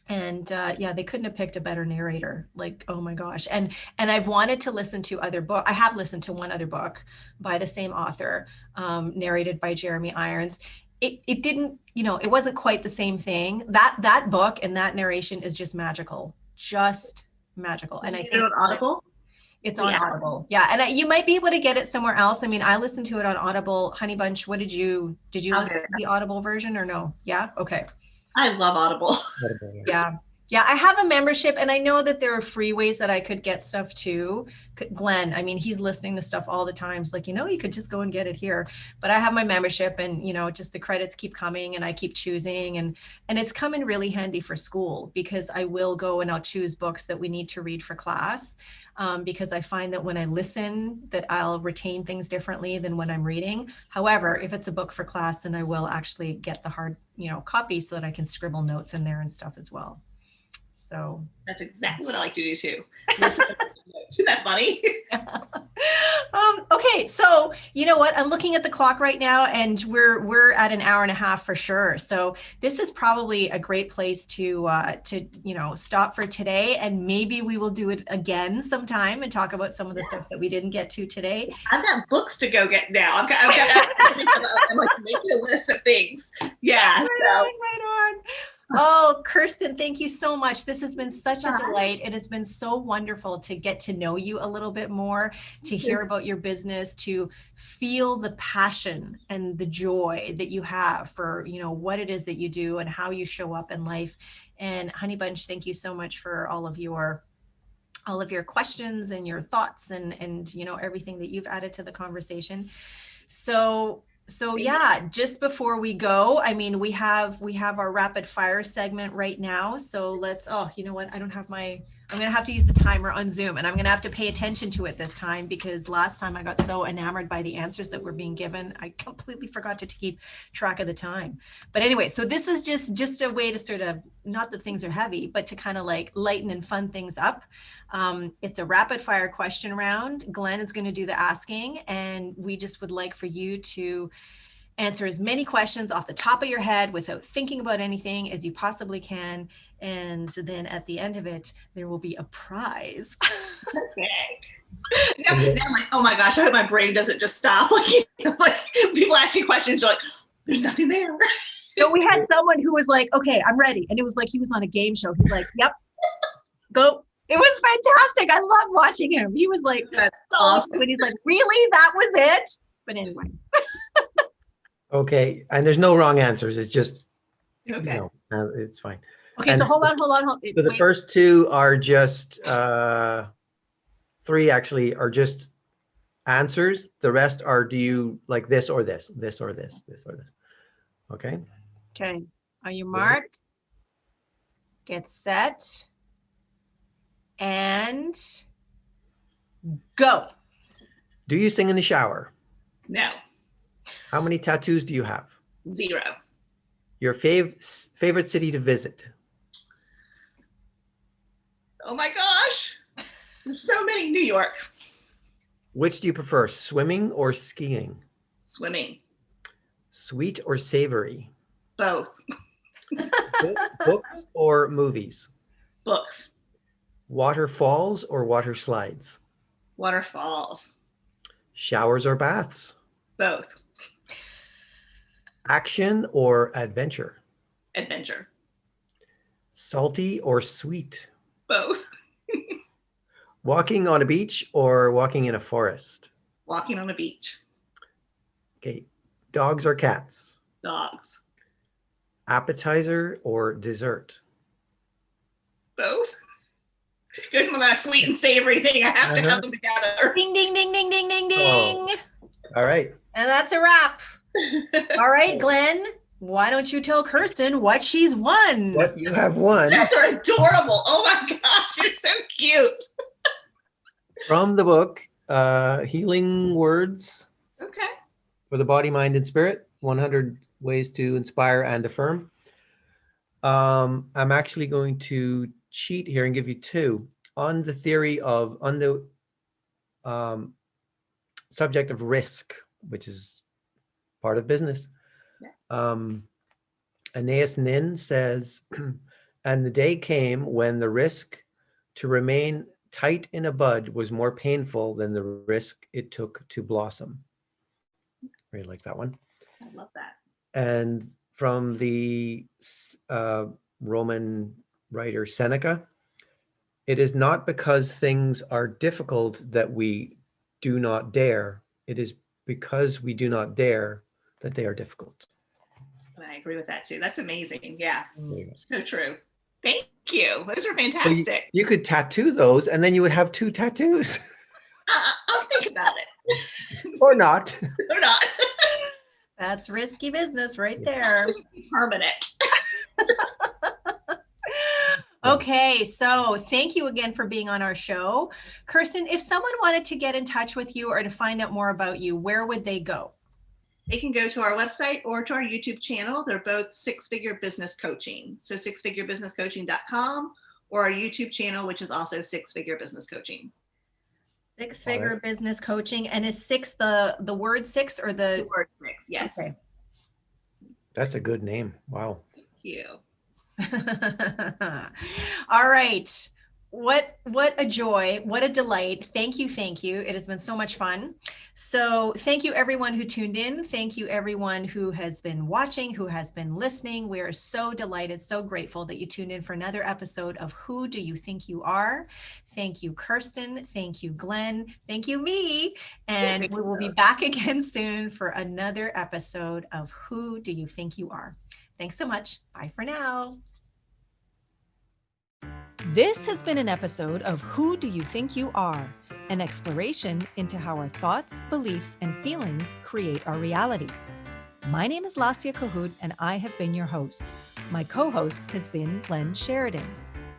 And yeah, they couldn't have picked a better narrator. Like, oh my gosh. And I've wanted to listen to other book. I have listened to one other book by the same author, narrated by Jeremy Irons. It didn't, it wasn't quite the same thing. That book and that narration is just magical. Just magical. And I Is it think on Audible? it's on Audible. Yeah. And you might be able to get it somewhere else. I mean, I listened to it on Audible. Honey Bunch, did you I'll listen get to it. the Audible version or no? Yeah. Okay. I love Audible. Yeah. Yeah. I have a membership, and I know that there are free ways that I could get stuff too. Glenn, I mean, he's listening to stuff all the time. It's like, you could just go and get it here. But I have my membership, and, just the credits keep coming, and I keep choosing, and it's come in really handy for school, because I will go and I'll choose books that we need to read for class. Because I find that when I listen, that I'll retain things differently than when I'm reading. However, if it's a book for class, then I will actually get the hard, copy, so that I can scribble notes in there and stuff as well. So that's exactly what I like to do too. Listen to notes. Isn't that funny? Okay, so you know what? I'm looking at the clock right now, and we're at an hour and a half for sure. So this is probably a great place to stop for today, and maybe we will do it again sometime and talk about some of the stuff that we didn't get to today. I've got books to go get now. I'm like making a list of things. Yeah. Right on. Oh, Kirsten, thank you so much. This has been such a delight. It has been so wonderful to get to know you a little bit more, to hear about your business, to feel the passion and the joy that you have for, what it is that you do and how you show up in life. And Honey Bunch, thank you so much for all of your questions and your thoughts and everything that you've added to the conversation. So yeah, just before we go, I mean, we have our rapid fire segment right now. So let's, you know what? I'm going to have to use the timer on Zoom, and I'm going to have to pay attention to it this time, because last time I got so enamored by the answers that were being given, I completely forgot to keep track of the time. But anyway, so this is just a way to sort of, not that things are heavy, but to kind of like lighten and fun things up. It's a rapid fire question round. Glenn is going to do the asking, and we just would like for you to answer as many questions off the top of your head without thinking about anything as you possibly can. And then at the end of it, there will be a prize. Okay. Now I'm like, oh my gosh, I hope my brain doesn't just stop. Like people ask you questions, you're like, there's nothing there. So we had someone who was like, okay, I'm ready. And it was like, he was on a game show. He's like, yep, go. It was fantastic. I love watching him. He was like, that's awesome. And he's like, really? That was it? But anyway. Okay, and there's no wrong answers. It's just, okay. It's fine. Okay, and so hold on. So the first two are just, three actually are just answers. The rest are, do you like this or this, this or this, this or this? Okay. Okay, are you marked? Get set. And go. Do you sing in the shower? No. How many tattoos do you have? 0. Your favorite city to visit? Oh my gosh. There's so many. New York. Which do you prefer, swimming or skiing? Swimming. Sweet or savory? Both. Books or movies? Books. Waterfalls or water slides? Waterfalls. Showers or baths? Both. Action or adventure? Adventure. Salty or sweet? Both. Walking on a beach or walking in a forest? Walking on a beach. Okay. Dogs or cats? Dogs. Appetizer or dessert? Both. Goes with that sweet and savory thing. I have to have them together. Ding, ding, ding, ding, ding, ding, ding. Oh. All right. And that's a wrap. All right, Glenn, why don't you tell Kirsten what she's won? What you have won Those are adorable. Oh my gosh, you're so cute. from the book, Healing Words Okay. for the Body, Mind, and Spirit, 100 Ways to Inspire and Affirm. I'm actually going to cheat here and give you two on the theory of, on the subject of risk, which is part of business. Anais Nin says, and the day came when the risk to remain tight in a bud was more painful than the risk it took to blossom. Really like that one. I love that. And from the Roman writer Seneca, it is not because things are difficult that we do not dare. It is because we do not dare that they are difficult. I agree with that too. That's amazing. Yeah. There you go. So true. Thank you. Those are fantastic. You could tattoo those and then you would have two tattoos. I'll think about it. Or not. Or not. That's risky business right there. Permanent. Okay, so thank you again for being on our show. Kirsten, if someone wanted to get in touch with you or to find out more about you, where would they go? They can go to our website or to our YouTube channel. They're both Six Figure Business Coaching. So sixfigurebusinesscoaching.com or our YouTube channel, which is also Six Figure Business Coaching. Six Figure Business Coaching. And is six the word six or the word six? Yes. Okay. That's a good name. Wow. Thank you. All right. What a joy. What a delight. Thank you. Thank you. It has been so much fun. So thank you everyone who tuned in. Thank you everyone who has been watching, who has been listening. We are so delighted, so grateful that you tuned in for another episode of Who Do You Think You Are? Thank you, Kirsten. Thank you, Glenn. Thank you, me. And we will be back again soon for another episode of Who Do You Think You Are? Thanks so much. Bye for now. This has been an episode of Who Do You Think You Are? An exploration into how our thoughts, beliefs, and feelings create our reality. My name is Lassia Cahoot, and I have been your host. My co-host has been Glenn Sheridan.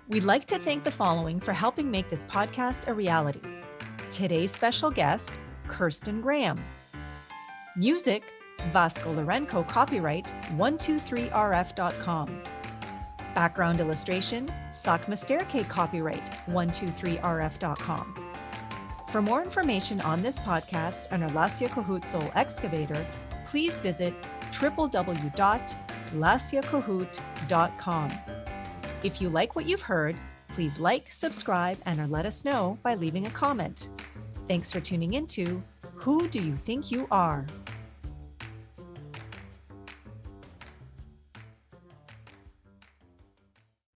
We'd like to thank the following for helping make this podcast a reality. Today's special guest, Kirsten Graham. Music, Vasco Lorenco, copyright 123rf.com. Background illustration, sakkmesterke, copyright 123rf.com. For more information on this podcast and our Lassia Cahoot Soul Excavator, please visit www.lassiacahoot.com. If you like what you've heard, please like, subscribe, and let us know by leaving a comment. Thanks for tuning into Who Do You Think You Are?